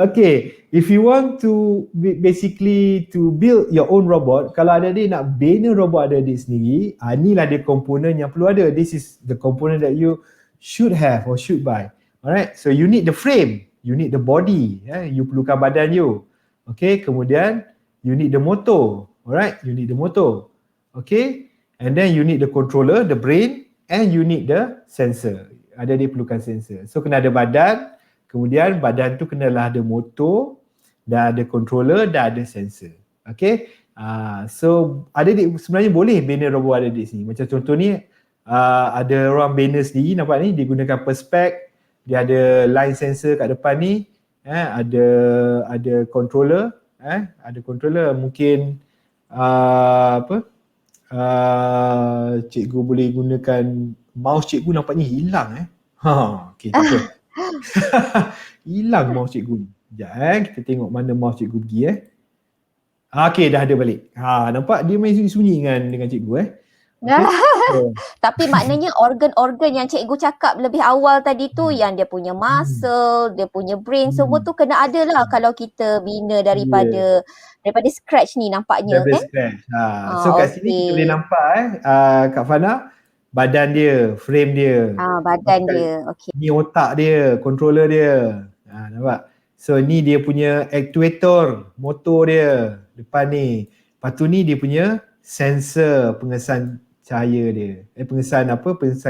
Okay, if you want to basically to build your own robot, kalau adik-adik nak bina robot adik-adik sendiri, inilah dia komponen yang perlu ada. This is the component that you should have or should buy. Alright, so you need the frame, you need the body, you perlukan badan you. Okay, kemudian you need the motor. Alright, you need the motor. Okay, and then you need the controller, the brain, and you need the sensor. Adik-adik perlukan sensor. So kena ada badan, kemudian badan tu kenalah ada motor, dah ada controller, dah ada sensor. Okay, so adik-adik sebenarnya boleh bina robot adik-adik sini. Macam contoh ni, ada orang bina sendiri, nampak ni, dia gunakan perspec, dia ada line sensor kat depan ni, ada controller, ada controller, mungkin cikgu boleh gunakan mouse cikgu, nampaknya hilang okay, tak apa. Hilang mouse cikgu ni. Sekejap kita tengok mana mouse cikgu pergi okay, dah ada balik. Nampak dia main sunyi-sunyi dengan cikgu Okay. Tapi maknanya organ-organ yang cikgu cakap lebih awal tadi tu, yang dia punya muscle, dia punya brain, semua tu kena ada lah kalau kita bina daripada scratch ni nampaknya kan? Scratch. So kat sini kita boleh nampak Kak Fana, badan dia, frame dia. Badan dia. Okay. Ni otak dia, controller dia. Nampak? So ni dia punya actuator, motor dia depan ni. Lepas tu ni dia punya sensor pengesan cahaya dia. Pengesan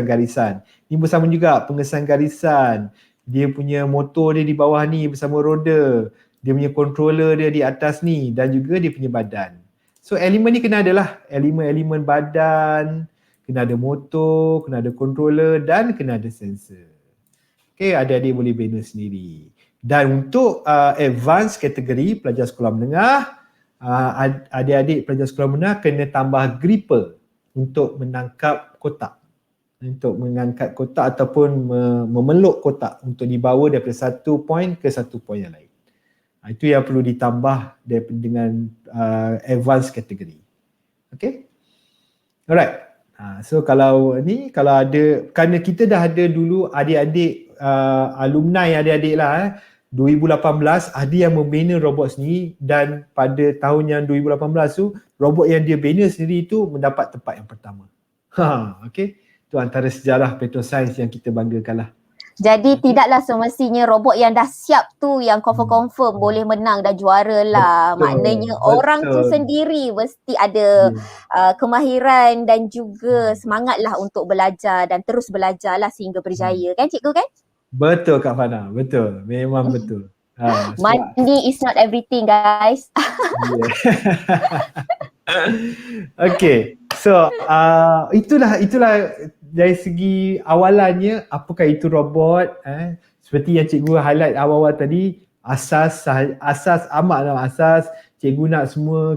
garisan. Ni bersama juga pengesan garisan. Dia punya motor dia di bawah ni bersama roda. Dia punya controller dia di atas ni, dan juga dia punya badan. So elemen ni kena ada lah. Elemen-elemen badan, kena ada motor, kena ada controller, dan kena ada sensor. Okay, adik-adik boleh bina sendiri. Dan untuk advanced kategori pelajar sekolah menengah, adik-adik pelajar sekolah menengah kena tambah gripper untuk menangkap kotak, untuk mengangkat kotak ataupun memeluk kotak untuk dibawa daripada satu point ke satu point yang lain. Itu yang perlu ditambah dengan advanced category. Okay, alright. So kalau ada, kerana kita dah ada dulu adik-adik alumni adik-adik lah 2018 ada yang membina robot sendiri, dan pada tahun yang 2018 tu robot yang dia bina sendiri tu mendapat tempat yang pertama. Okay, tu antara sejarah Petroscience yang kita banggakan lah. Jadi tidaklah semestinya robot yang dah siap tu yang confirm boleh menang dan juara lah. Maknanya orang tu sendiri mesti ada kemahiran dan juga semangat lah untuk belajar dan terus belajar lah sehingga berjaya kan cikgu kan? Betul Kak Fana, betul. Memang betul. Money is not everything guys. Okay, so itulah dari segi awalannya, apakah itu robot, seperti yang cikgu highlight awal-awal tadi, asas cikgu nak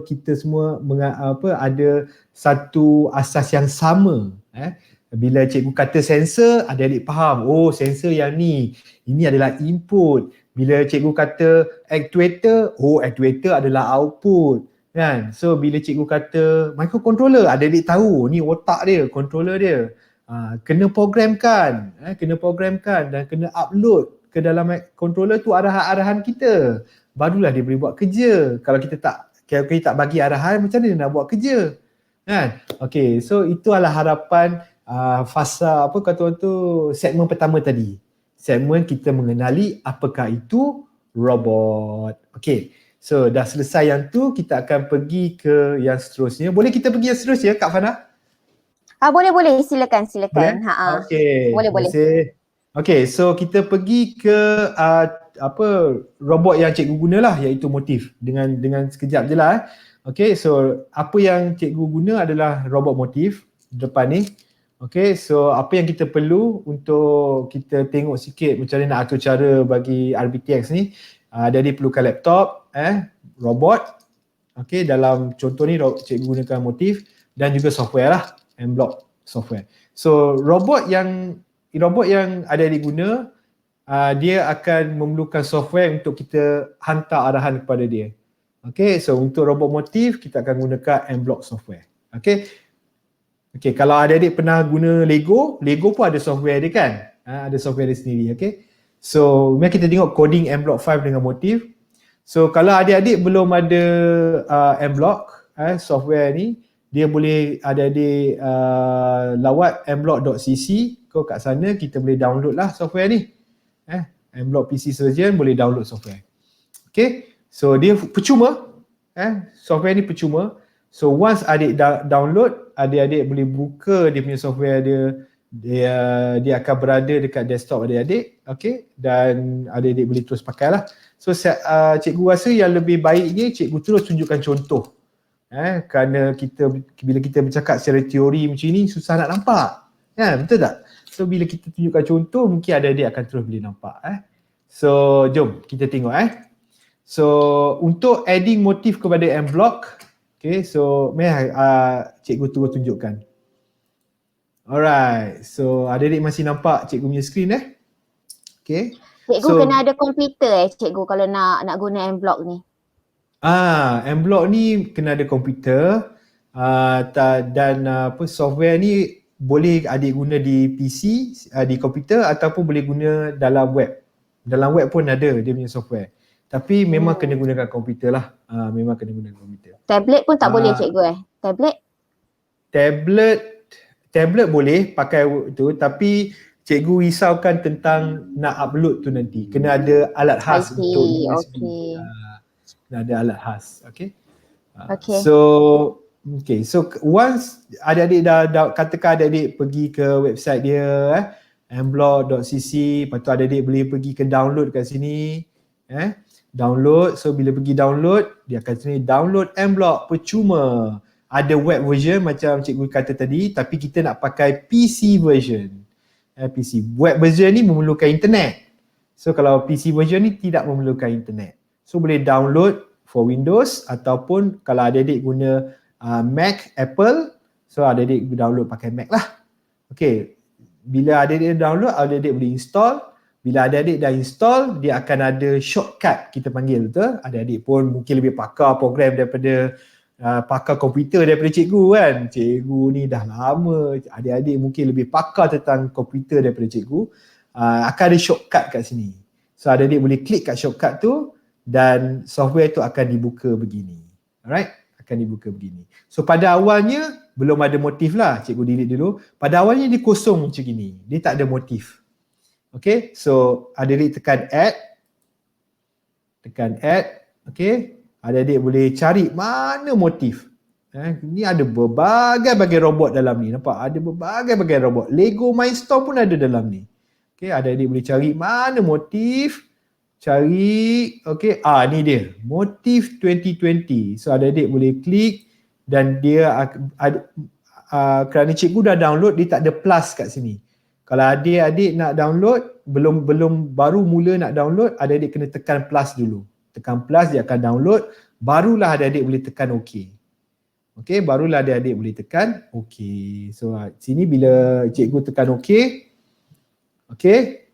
kita semua ada satu asas yang sama. Bila cikgu kata sensor, adik-adik faham, sensor yang ni, ini adalah input. Bila cikgu kata actuator, actuator adalah output. kan. So bila cikgu kata microcontroller, adik-adik tahu ni otak dia, controller dia. Kena programkan, dan kena upload ke dalam controller tu arahan-arahan kita. Barulah dia boleh buat kerja. Kalau kita tak bagi arahan, macam mana dia nak buat kerja? Kan? Okay, so itu adalah harapan fasa segmen pertama tadi. Segmen kita mengenali apakah itu robot. Okay, so dah selesai yang tu, kita akan pergi ke yang seterusnya. Boleh kita pergi yang seterusnya, Kak Fana? Boleh, silakan. Boleh? Okay. Boleh. Okay, so kita pergi ke robot yang cikgu gunalah, iaitu motif. Dengan sekejap je lah. Okay, so apa yang cikgu guna adalah robot motif depan ni. Okay, so apa yang kita perlu untuk kita tengok sikit macam mana nak atur cara bagi RBTX ni. Dia perlukan laptop, robot. Okay, dalam contoh ni cikgu gunakan motif dan juga software lah. M-Block software. So robot yang adik-adik guna, dia akan memerlukan software untuk kita hantar arahan kepada dia. Okay, so untuk robot motif kita akan gunakan M-Block software. Okay, kalau adik-adik pernah guna Lego pun ada software dia kan? Ada software dia sendiri. Okay, so mari kita tengok coding M-Block 5 dengan motif. So kalau adik-adik belum ada M-Block software ni, dia boleh adik-adik lawat mblock.cc. Kat sana kita boleh download lah software ni. M-Block PC Surgeon boleh download software. Okay, so dia percuma. Software ni percuma. So once adik download, adik-adik boleh buka dia punya software dia. Dia akan berada dekat desktop adik-adik. Okay, dan adik-adik boleh terus pakai lah. So cikgu rasa yang lebih baiknya cikgu terus tunjukkan contoh. Kerana bila kita bercakap secara teori macam ni susah nak nampak. Betul tak? So bila kita tunjukkan contoh mungkin adik-adik akan terus boleh nampak. So jom kita tengok. So untuk adding motif kepada M-Block, okay, so cikgu terus tunjukkan. Alright, so adik-adik masih nampak cikgu punya screen Okay. Cikgu kena ada komputer cikgu kalau nak guna M-Block ni. M-Block ni kena ada komputer dan software ni boleh adik guna di PC, di komputer ataupun boleh guna dalam web. Dalam web pun ada dia punya software. Tapi memang kena gunakan komputer lah. Memang kena gunakan komputer. Tablet pun tak boleh cikgu Tablet boleh pakai itu, tapi cikgu risaukan tentang nak upload tu nanti. Kena ada alat khas untuk USB. Ada alat khas. Okay. So once adik-adik dah katakan adik-adik pergi ke website dia mblock.cc, lepas tu adik-adik boleh pergi ke download kat sini. Download. So bila pergi download, dia akan sini download M-Block percuma. Ada web version macam cikgu kata tadi, tapi kita nak pakai PC version. PC. Web version ni memerlukan internet. So kalau PC version ni tidak memerlukan internet. So boleh download for Windows ataupun kalau adik-adik guna Mac, Apple, so adik-adik download pakai Mac lah. Okay, bila adik-adik download, adik-adik boleh install. Bila adik-adik dah install, dia akan ada shortcut kita panggil betul. Adik-adik pun mungkin lebih pakar program daripada pakar komputer daripada cikgu kan. Cikgu ni dah lama, adik-adik mungkin lebih pakar tentang komputer daripada cikgu. Akan ada shortcut kat sini. So adik-adik boleh klik kat shortcut tu dan software tu akan dibuka begini. Alright, akan dibuka begini. So pada awalnya belum ada motif lah, cikgu delete dulu. Pada awalnya dia kosong macam gini, dia tak ada motif. Okay, so adik-adik tekan add. Okay, adik-adik boleh cari mana motif. Ni ada berbagai-bagai robot dalam ni, nampak? Ada berbagai-bagai robot. Lego Mindstorm pun ada dalam ni. Okay, adik-adik boleh cari mana motif. Cari, okay, ni dia, motif 2020. So adik-adik boleh klik dan dia kerana cikgu dah download, dia tak ada plus kat sini. Kalau adik-adik nak download, baru mula nak download, adik-adik kena tekan plus dulu. Tekan plus, dia akan download, barulah adik-adik boleh tekan OK. Okay, barulah adik-adik boleh tekan OK. So sini bila cikgu tekan OK, okay,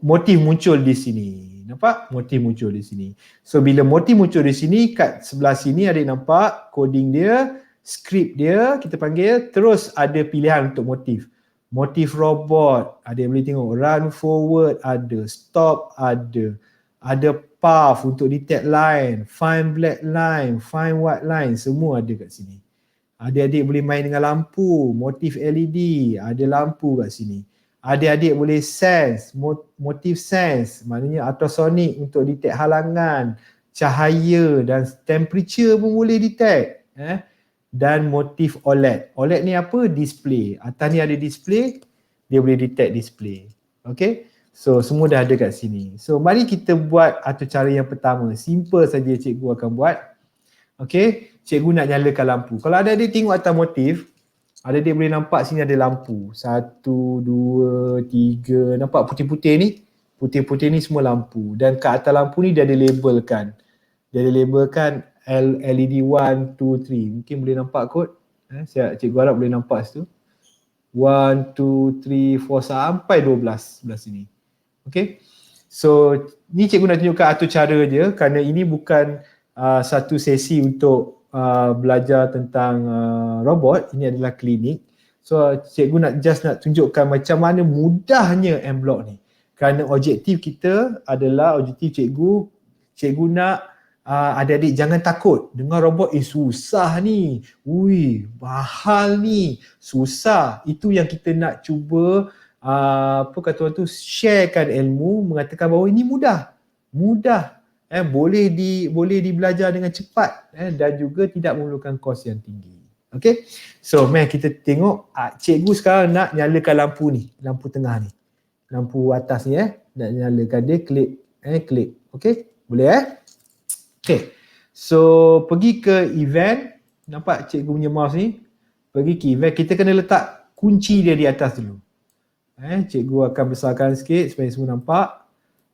motif muncul di sini. Nampak? Motif muncul di sini. So bila motif muncul di sini, kat sebelah sini adik nampak coding dia, script dia, kita panggil, terus ada pilihan untuk motif. Motif robot, adik boleh tengok run forward ada, stop ada path untuk detect line, find black line, find white line, semua ada kat sini. Adik-adik boleh main dengan lampu, motif LED, ada lampu kat sini. Adik-adik boleh sense, motif sense, maknanya ultrasonic untuk detect halangan, cahaya dan temperature pun boleh detect. Dan motif OLED. OLED ni apa? Display. Atas ni ada display, dia boleh detect display. Okay? So semua dah ada kat sini. So mari kita buat atau cara yang pertama. Simple saja cikgu akan buat. Okay? Cikgu nak nyalakan lampu. Kalau adik-adik tengok atas motif, adik-adik boleh nampak sini ada lampu. 1, 2, 3. Nampak putih-putih ni? Putih-putih ni semua lampu. Dan kat atas lampu ni dia ada labelkan. Dia ada labelkan LED 1, 2, 3. Mungkin boleh nampak kot. Cikgu harap boleh nampak situ. 1, 2, 3, 4 sampai 12 sebelah sini. Okay. So ni cikgu nak tunjukkan atur cara je kerana ini bukan satu sesi untuk belajar tentang robot. Ini adalah klinik. So cikgu nak tunjukkan macam mana mudahnya M-Block ni. Kerana objektif kita adalah objektif cikgu nak adik-adik jangan takut dengan robot, susah ni, mahal ni, susah. Itu yang kita nak cuba apa kata orang tu, sharekan ilmu, mengatakan bahawa ini mudah, boleh dibelajar dengan cepat dan juga tidak memerlukan kos yang tinggi. Okay, so mari kita tengok cikgu sekarang nak nyalakan lampu ni, lampu tengah ni, lampu atas ni nak nyalakan dia, klik, okay, boleh okay. So pergi ke event, nampak cikgu punya mouse ni, pergi ke event, kita kena letak kunci dia di atas dulu. Cikgu akan besarkan sikit supaya semua nampak.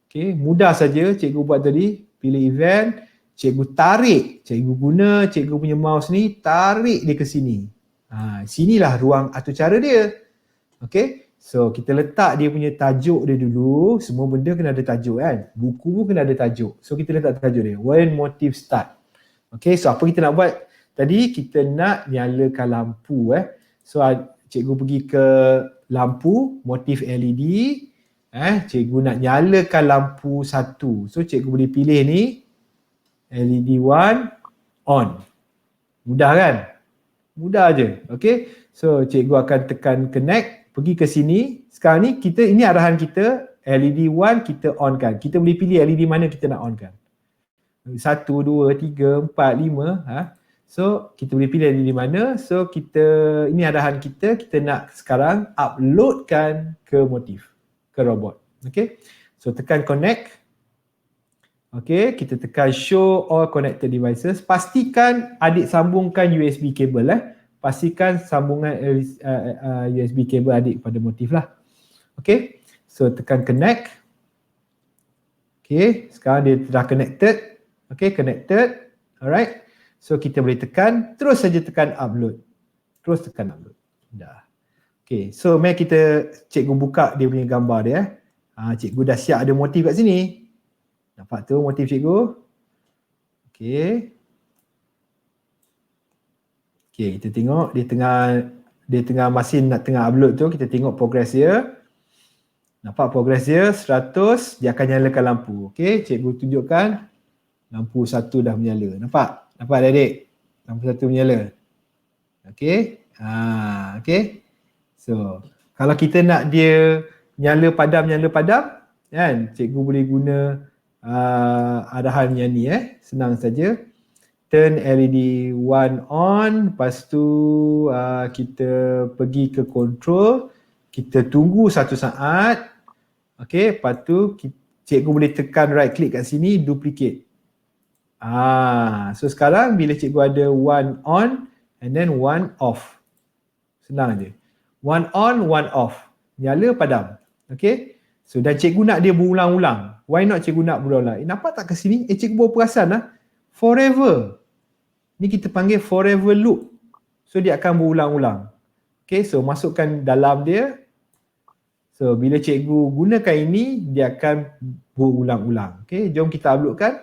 Okay, mudah saja cikgu buat tadi. Pilih event, cikgu tarik, cikgu guna cikgu punya mouse ni, tarik dia ke sini. Sinilah ruang atur cara dia. Okay, so kita letak dia punya tajuk dia dulu. Semua benda kena ada tajuk kan. Buku pun kena ada tajuk. So kita letak tajuk dia, when motif start. Okay, so apa kita nak buat? Tadi kita nak nyalakan lampu. So cikgu pergi ke lampu, motif LED. Cikgu nak nyalakan lampu 1. So cikgu boleh pilih ni, LED 1 on. Mudah kan? Mudah je. Okay, so cikgu akan tekan connect, pergi ke sini. Sekarang ni ini arahan kita, LED 1 kita on kan. Kita boleh pilih LED mana kita nak on kan. 1, 2, 3, 4, 5. So kita boleh pilih LED mana. So ini arahan kita nak sekarang uploadkan ke motif, ke robot. Okay, so tekan connect. Okay, kita tekan show all connected devices. Pastikan adik sambungkan USB cable pastikan sambungan USB cable adik pada motif lah. Okay, so tekan connect. Okay, sekarang dia dah connected. Okay, connected. Alright, so kita boleh tekan, terus saja tekan upload. Terus tekan upload. Dah. Okay, so mari cikgu buka dia punya gambar dia. Cikgu dah siap ada motif kat sini. Nampak tu motif cikgu? Okay. Okay, kita tengok dia tengah masih nak tengah upload tu, kita tengok progress dia. Nampak progress dia 100, dia akan nyalakan lampu. Okay, cikgu tunjukkan lampu 1 dah menyala. Nampak? Nampak adik-adik? Lampu 1 menyala. Okay. Okay. So, kalau kita nak dia nyala padam kan, cikgu boleh guna arahan yang ni senang saja. Turn LED 1 on, lepas tu kita pergi ke control, kita tunggu 1 saat. Okay, lepas tu cikgu boleh tekan right click kat sini, duplicate. So sekarang bila cikgu ada 1 on and then 1 off. Senang je. 1 on, 1 off. Nyala, padam. Okay. So dan cikgu nak dia berulang-ulang. Why not cikgu nak berulang-ulang? Nampak tak ke sini? Cikgu baru perasan forever. Ni kita panggil forever loop. So dia akan berulang-ulang. Okay, so masukkan dalam dia. So bila cikgu gunakan ini, dia akan berulang-ulang. Okay, jom kita uploadkan.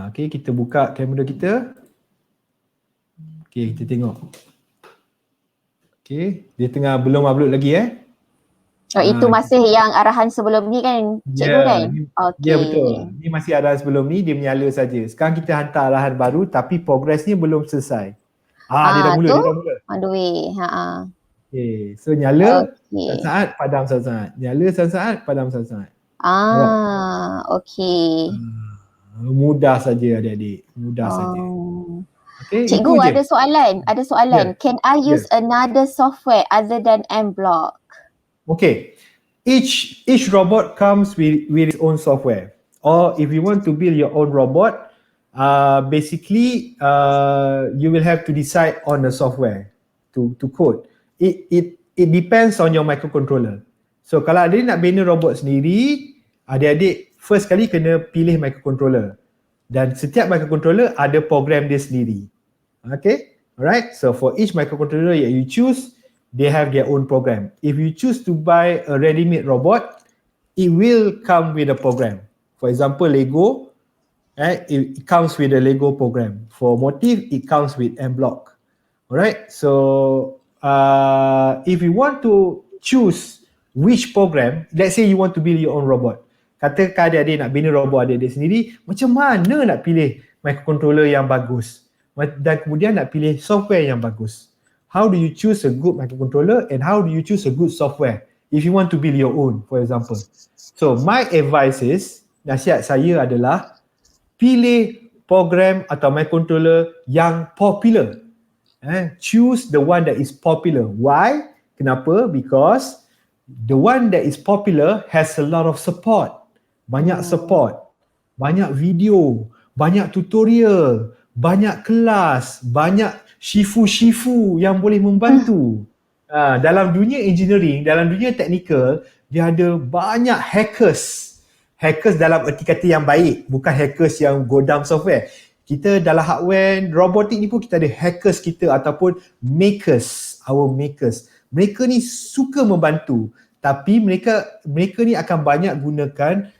Okay, kita buka kamera kita. Okay, kita tengok. Okay, dia tengah belum upload lagi Itu masih yang arahan sebelum ni kan, cikgu kan? Ya, betul. Ini masih arahan sebelum ni, dia menyala saja. Sekarang kita hantar arahan baru tapi progresnya belum selesai. Dia dah mula, tu? dia dah mula. On the way. Okay, so nyala saat-saat, padam saat-saat. Nyala saat-saat, padam saat-saat. Okay. Mudah saja adik-adik, mudah saja. Okay, cikgu ada soalan, Yeah. Can I use another software other than M-Block? Okay, each robot comes with its own software. Or if you want to build your own robot, basically you will have to decide on the software to code. It depends on your microcontroller. So kalau adik nak bina robot sendiri, adik-adik first kali kena pilih microcontroller. Dan setiap microcontroller ada program dia sendiri. Okay, alright. So for each microcontroller that you choose, they have their own program. If you choose to buy a ready-made robot, it will come with a program. For example, Lego, it comes with a Lego program. For Motif, it comes with M-Block. Alright, so if you want to choose which program, let's say you want to build your own robot. Katakan adik-adik nak bina robot adik-adik sendiri, macam mana nak pilih microcontroller yang bagus? Dan kemudian nak pilih software yang bagus. How do you choose a good microcontroller and how do you choose a good software if you want to build your own, for example? So my advice is, nasihat saya adalah pilih program atau microcontroller yang popular. Choose the one that is popular. Why? Kenapa? Because the one that is popular has a lot of support. Banyak support, banyak video, banyak tutorial, banyak kelas, banyak shifu yang boleh membantu. Dalam dunia engineering, dalam dunia technical, dia ada banyak hackers. Hackers dalam erti kata yang baik, bukan hackers yang godam software. Kita dalam hardware robotik ni pun kita ada hackers kita ataupun makers, our makers. Mereka ni suka membantu, tapi mereka ni akan banyak gunakan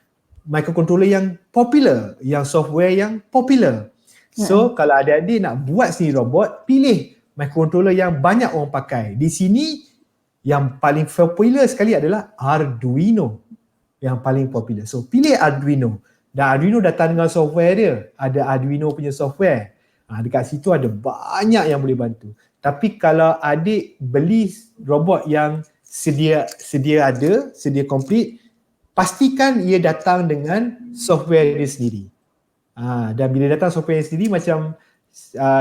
microcontroller yang popular, yang software yang popular. So kalau adik-adik nak buat sendiri robot, pilih microcontroller yang banyak orang pakai. Di sini yang paling popular sekali adalah Arduino. Yang paling popular. So pilih Arduino. Dan Arduino datang dengan software dia. Ada Arduino punya software. Dekat situ ada banyak yang boleh bantu. Tapi kalau adik beli robot yang sedia complete, pastikan ia datang dengan software dia sendiri. Dan bila datang software dia sendiri, macam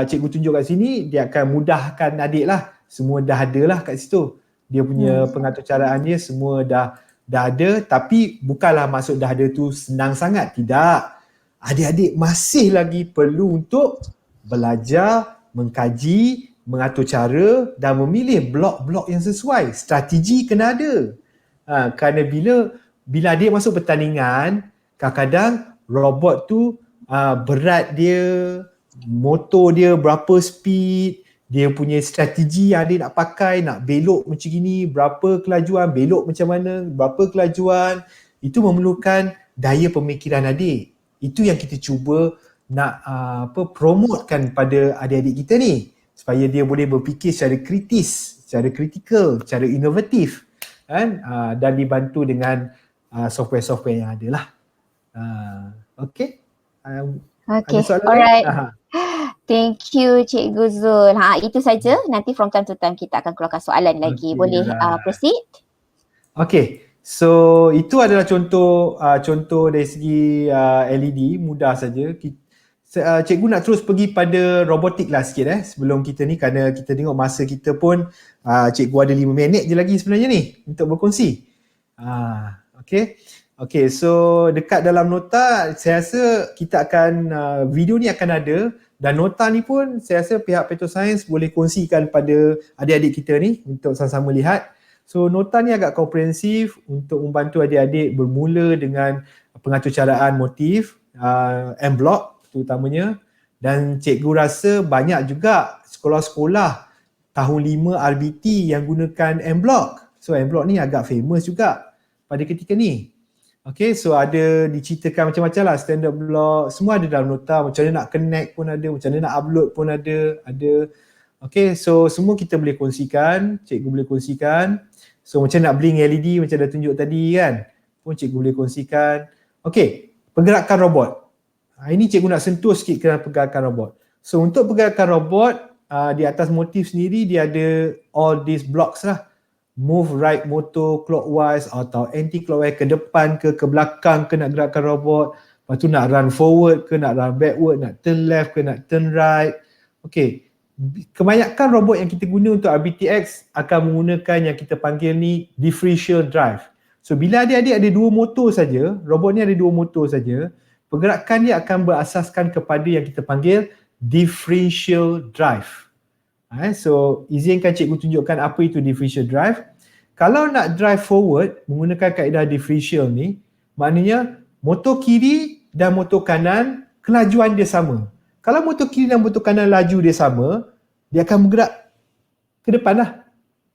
cikgu tunjuk kat sini, dia akan mudahkan adik lah. Semua dah ada lah kat situ. Dia punya pengaturcaraan dia semua dah ada, tapi bukanlah maksud dah ada tu senang sangat. Tidak. Adik-adik masih lagi perlu untuk belajar, mengkaji, mengatur cara dan memilih blok-blok yang sesuai. Strategi kena ada. Kerana bila adik masuk pertandingan, kadang-kadang robot tu berat dia, motor dia berapa speed, dia punya strategi yang adik nak pakai, nak belok macam gini, berapa kelajuan, belok macam mana, berapa kelajuan, itu memerlukan daya pemikiran adik. Itu yang kita cuba nak promotekan pada adik-adik kita ni, supaya dia boleh berfikir secara kritis, secara kritikal, secara inovatif, kan? Dan dibantu dengan software-software yang ada lah. Okay. Alright. Thank you Cikgu Zul. Itu saja. Nanti from time to time kita akan keluarkan soalan lagi. Boleh proceed? Okay. So itu adalah contoh dari segi LED, mudah saja. Cikgu nak terus pergi pada robotik lah sikit sebelum kita ni, kerana kita tengok masa kita pun cikgu ada 5 minit je lagi sebenarnya ni untuk berkongsi. Okay, so dekat dalam nota saya rasa kita akan video ni akan ada, dan nota ni pun saya rasa pihak Petrosains boleh kongsikan pada adik-adik kita ni untuk sama-sama lihat. So nota ni agak komprehensif untuk membantu adik-adik bermula dengan pengaturcaraan motif M-Block terutamanya, dan cikgu rasa banyak juga sekolah-sekolah tahun 5 RBT yang gunakan M-Block. So M-Block ni agak famous juga pada ketika ni. Okay, so ada diceritakan macam-macam lah, standard block, semua ada dalam nota, macam mana nak connect pun ada, macam mana nak upload pun ada. Okay, so semua kita boleh kongsikan, cikgu boleh kongsikan. So macam nak blink LED macam dah tunjuk tadi kan, pun cikgu boleh kongsikan. Okay, pergerakan robot. Ini cikgu nak sentuh sikit tentang pergerakan robot. So untuk pergerakan robot, di atas motif sendiri dia ada all these blocks lah. Move right motor clockwise atau anti-clockwise, ke depan ke belakang ke nak gerakkan robot. Lepas tu nak run forward ke nak run backward, nak turn left ke nak turn right. Okay, kebanyakan robot yang kita guna untuk RBTX akan menggunakan yang kita panggil ni differential drive. So bila adik-adik ada dua motor saja, robot ni ada dua motor saja, pergerakan dia akan berasaskan kepada yang kita panggil differential drive. So izinkan cikgu tunjukkan apa itu differential drive. Kalau nak drive forward menggunakan kaedah differential ni, maknanya motor kiri dan motor kanan kelajuan dia sama. Kalau motor kiri dan motor kanan laju dia sama, dia akan bergerak ke depan lah.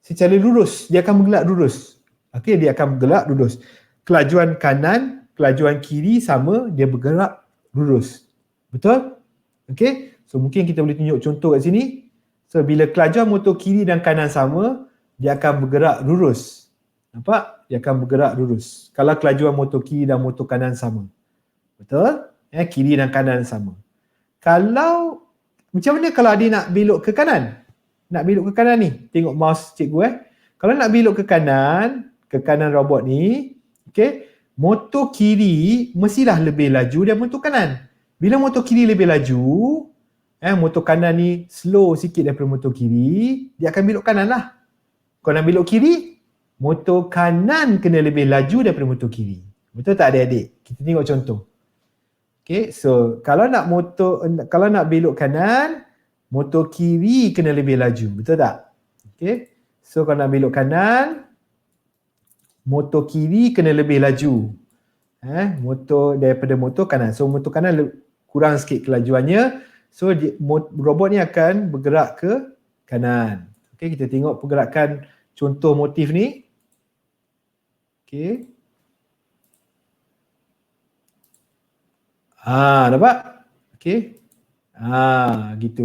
Secara lurus, dia akan bergerak lurus. Okay, dia akan bergerak lurus. Kelajuan kanan, kelajuan kiri sama, dia bergerak lurus. Betul? Okay, so mungkin kita boleh tunjuk contoh kat sini. So bila kelajuan motor kiri dan kanan sama, dia akan bergerak lurus. Nampak? Dia akan bergerak lurus. Kalau kelajuan motor kiri dan motor kanan sama. Betul? Kiri dan kanan sama. Kalau, macam mana kalau adik nak belok ke kanan? Nak belok ke kanan ni. Tengok mouse cikgu Kalau nak belok ke kanan robot ni, okay, motor kiri mestilah lebih laju daripada motor kanan. Bila motor kiri lebih laju, motor kanan ni slow sikit daripada motor kiri, dia akan belok kanan lah. Kalau nak belok kiri, motor kanan kena lebih laju daripada motor kiri. Betul tak adik-adik? Kita tengok contoh. Okay, so kalau nak belok kanan, motor kiri kena lebih laju. Betul tak? Okay, so kalau nak belok kanan, motor kiri kena lebih laju. Daripada motor kanan. So motor kanan kurang sikit kelajuannya. So robot ni akan bergerak ke kanan. Okay, kita tengok pergerakan contoh motif ni. Okay. Nampak? Okay. Gitu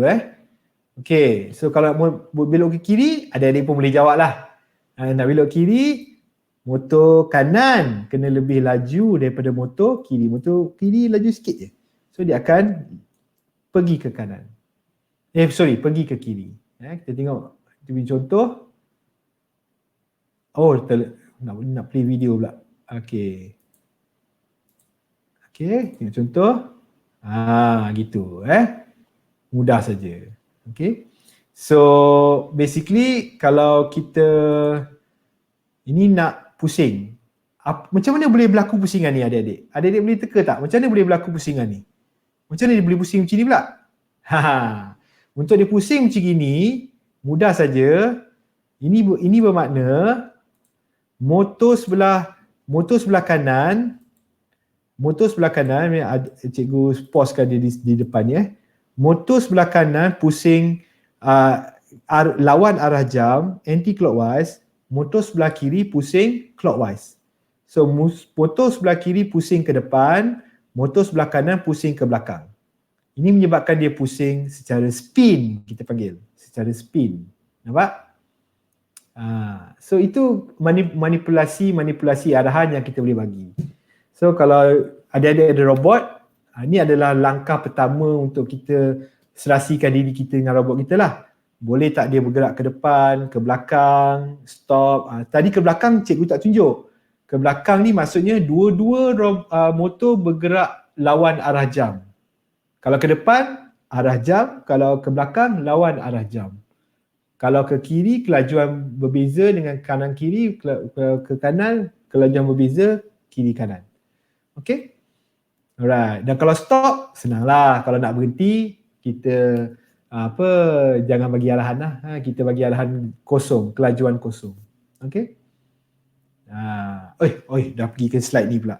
Okay, so kalau mau belok ke kiri, adik-adik pun boleh jawab lah. Nak belok kiri, motor kanan kena lebih laju daripada motor kiri. Motor kiri laju sikit je. So dia akan pergi ke kanan. Pergi ke kiri. Kita tengok contoh. Nak play video pula. Okay, tengok contoh. Gitu. Mudah saja. Okay. So basically kalau kita ini nak pusing, macam mana boleh berlaku pusingan ni adik-adik? Adik-adik boleh teka tak? Macam mana boleh berlaku pusingan ni? Macam mana dia boleh pusing macam ni pula? Untuk dia pusing macam ni, mudah saja. Ini bermakna motor sebelah kanan, cikgu posekan dia di depan ni. Motor sebelah kanan pusing lawan arah jam, anti-clockwise. Motor sebelah kiri pusing clockwise. So motor sebelah kiri pusing ke depan, motor sebelah kanan pusing ke belakang. Ini menyebabkan dia pusing secara spin, kita panggil. Secara spin. Nampak? So itu manipulasi arahan yang kita boleh bagi. So kalau adik-adik ada robot, ini adalah langkah pertama untuk kita serasikan diri kita dengan robot kita lah. Boleh tak dia bergerak ke depan, ke belakang, stop. Tadi ke belakang cikgu tak tunjuk. Ke belakang ni maksudnya dua-dua motor bergerak lawan arah jam. Kalau ke depan, arah jam. Kalau ke belakang, lawan arah jam. Kalau ke kiri, kelajuan berbeza dengan kanan kiri. Ke kanan, kelajuan berbeza kiri kanan. Okay? Alright. Dan kalau stop, senanglah. Kalau nak berhenti, kita jangan bagi arahan lah. Kita bagi arahan kosong, kelajuan kosong. Okay? Dah pergi ke slide ni pula.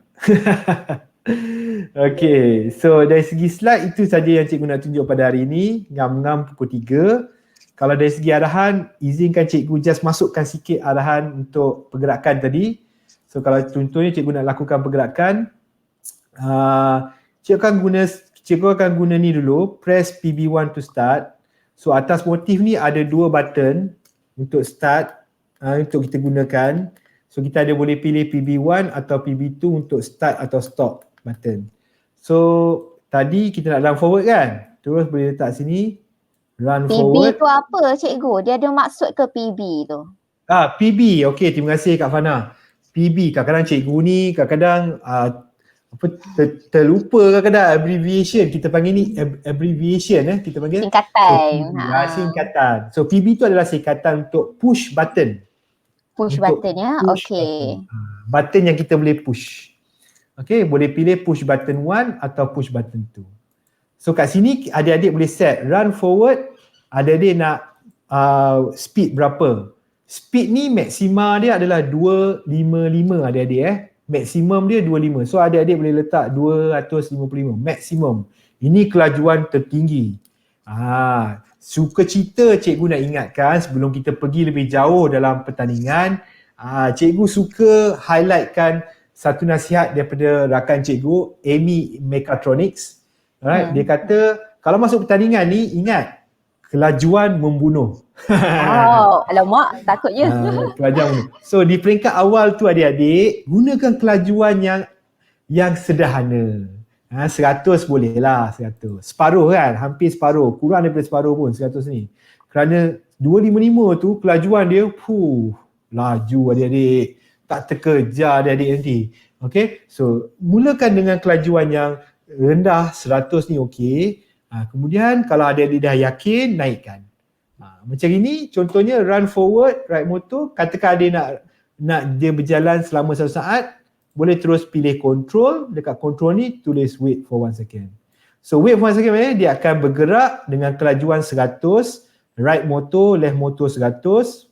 Okay, so dari segi slide itu saja yang cikgu nak tunjuk pada hari ini. Ngam-ngam pukul 3. kalau dari segi arahan, izinkan cikgu just masukkan sikit arahan untuk pergerakan tadi. So kalau contohnya cikgu nak lakukan pergerakan, cikgu akan guna ni dulu, press PB1 to start. So atas motif ni ada 2 button untuk start, untuk kita gunakan. So kita ada boleh pilih PB1 atau PB2 untuk start atau stop button. So tadi kita nak run forward kan, terus boleh letak sini run forward. PB tu apa cikgu? Dia ada maksud ke PB tu? PB, okey, terima kasih Kak Fana. PB, kadang-kadang cikgu ni kadang-kadang terlupa kadang-kadang abbreviation, kita panggil ni abbreviation kita panggil singkatan. Singkatan. So PB tu adalah singkatan untuk push button. Push button ya. Okey. Button yang kita boleh push. Okey, boleh pilih push button 1 atau push button 2. So kat sini adik-adik boleh set run forward, adik-adik nak speed berapa. Speed ni maksima dia adalah 255 adik-adik Maksimum dia 25. So adik-adik boleh letak 255 maksimum. Ini kelajuan tertinggi. Suka cerita cikgu nak ingatkan sebelum kita pergi lebih jauh dalam pertandingan, cikgu suka highlightkan satu nasihat daripada rakan cikgu, Amy Mechatronics. Alright, dia kata kalau masuk pertandingan ni ingat kelajuan membunuh. Alamak, takutnya. Kelajuan membunuh. So di peringkat awal tu adik-adik gunakan kelajuan yang sederhana. 100 boleh lah, 100. Separuh kan, hampir separuh. Kurang daripada separuh pun 100 ni. Kerana 255 tu kelajuan dia, laju adik-adik. Tak terkejar adik-adik nanti. Okay, so mulakan dengan kelajuan yang rendah, 100 ni okey. Kemudian kalau adik-adik dah yakin, naikkan. Macam ini contohnya run forward, right motor. Katakan adik nak dia berjalan selama 1 saat, boleh terus pilih control. Dekat control ni tulis wait for 1 second. So wait for 1 second dia akan bergerak dengan kelajuan 100, right motor, left motor 100.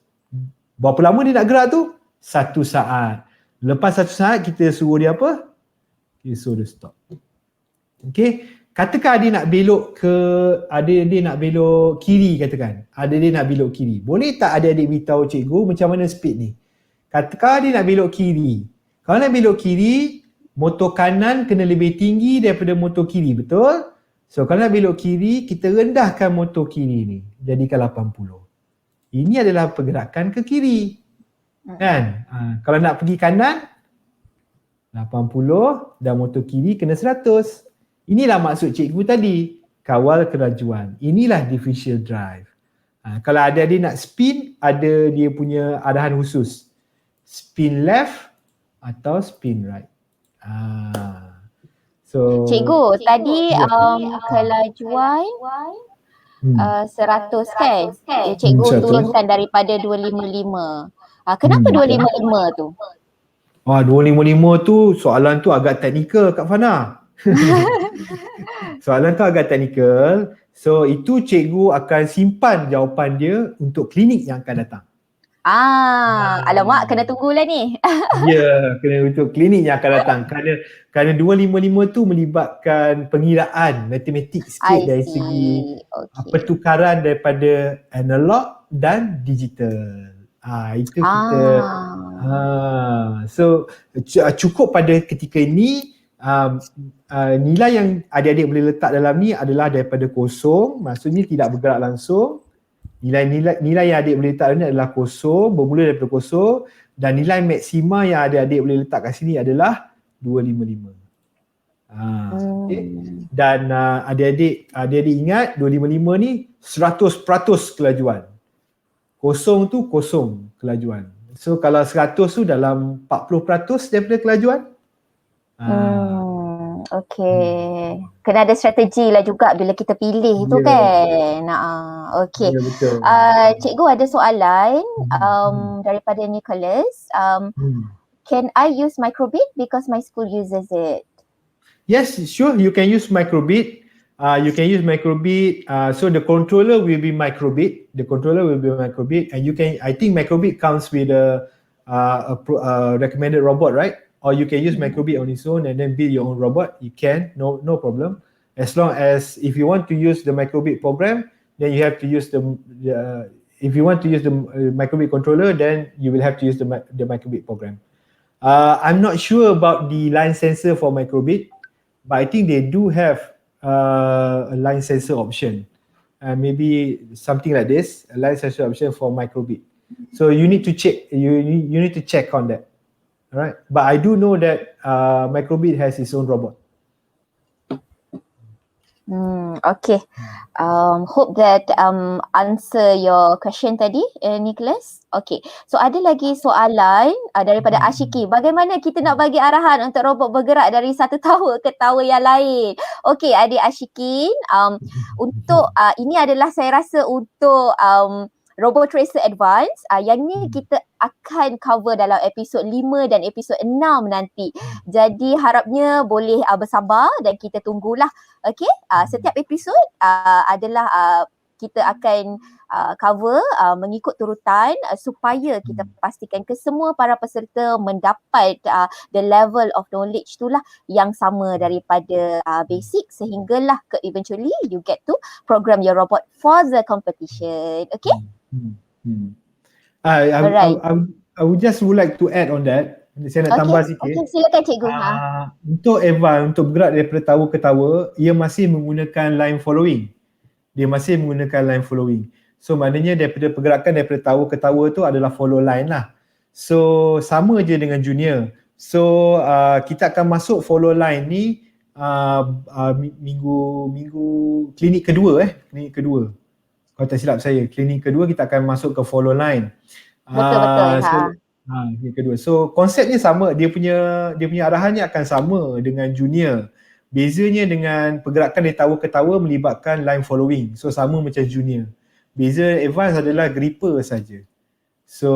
Berapa lama dia nak gerak tu? 1 saat. Lepas 1 saat kita suruh dia apa? Kita suruh dia stop. Okay, katakan adik nak belok kiri katakan. Adik nak belok kiri. Boleh tak adik-adik beritahu cikgu macam mana speed ni? Katakan adik nak belok kiri. Kalau nak belok kiri, motor kanan kena lebih tinggi daripada motor kiri, betul? So kalau nak belok kiri, kita rendahkan motor kiri ni. Jadikan 80. Ini adalah pergerakan ke kiri. Kan? Kalau nak pergi kanan, 80 dan motor kiri kena 100. Inilah maksud cikgu tadi, kawal kelajuan. Inilah differential drive. Kalau adik-adik nak spin, ada dia punya arahan khusus. Spin left atau spin right. So cikgu, tadi kelajuan 100 kan? Cikgu turunkan daripada 255. Kenapa 255 tu? 255 tu soalan tu agak teknikal Kak Fana. Soalan tu agak teknikal. So itu cikgu akan simpan jawapan dia untuk klinik yang akan datang. Alamak, kena tunggulah ni. Ya, kena untuk klinik yang akan datang. Kerana 255 tu melibatkan pengiraan matematik sikit dari segi pertukaran daripada analog dan digital. Itu kita so cukup pada ketika ini nilai yang adik-adik boleh letak dalam ni adalah daripada kosong, maksudnya tidak bergerak langsung. Nilai yang adik boleh letak dalam ni adalah kosong, bermula daripada kosong, dan nilai maksima yang adik-adik boleh letak kat sini adalah 255. Okay. Dan adik-adik ingat 255 ni 100% kelajuan. Kosong tu kosong kelajuan. So kalau 100 tu dalam 40% daripada kelajuan. Okey. Kena ada strategi lah juga bila kita pilih tu kan. Okey. Ya, betul. Cikgu ada soalan daripada Nicholas. Can I use microbit because my school uses it? Yes, sure. You can use microbit. So the controller will be microbit. And you can, I think microbit comes with a recommended robot, right? Or you can use microbit on its own and then build your own robot. You can, no problem. As long as if you want to use the microbit program, then you have to use if you want to use the microbit controller, then you will have to use the microbit program. I'm not sure about the line sensor for microbit, but I think they do have a line sensor option. Maybe something like this, a line sensor option for microbit. So you need to check. You need to check on that. All right. But I do know that microbit has its own robot. Okay. Hope that answer your question tadi, Nicholas. Okay. So ada lagi soalan daripada Ashiki. Bagaimana kita nak bagi arahan untuk robot bergerak dari satu tower ke tower yang lain? Okay, adik Ashikin. Untuk ini adalah saya rasa untuk Robot Tracer Advance. Yang ni kita akan cover dalam episod 5 dan episod 6 nanti. Jadi harapnya boleh bersabar dan kita tunggulah. Okay, setiap episod adalah kita akan cover mengikut turutan supaya kita pastikan kesemua para peserta mendapat the level of knowledge itulah yang sama daripada basic sehinggalah ke eventually you get to program your robot for the competition. Okay? I would just like to add on that. Saya nak tambah sikit. Okay, silakan cikgu. Untuk Advance, untuk bergerak daripada tower ke tower, ia masih menggunakan line following. So maknanya daripada pergerakan daripada tower ke tower tu adalah follow line lah. So sama je dengan junior. So kita akan masuk follow line ni minggu klinik kedua. Kalau tak silap saya, klinik kedua kita akan masuk ke follow line. Betul. Klinik kedua. So konsepnya sama, dia punya arahannya akan sama dengan junior. Bezanya dengan pergerakan dari tower ke tower melibatkan line following. So sama macam junior. Beza Advance adalah gripper saja. So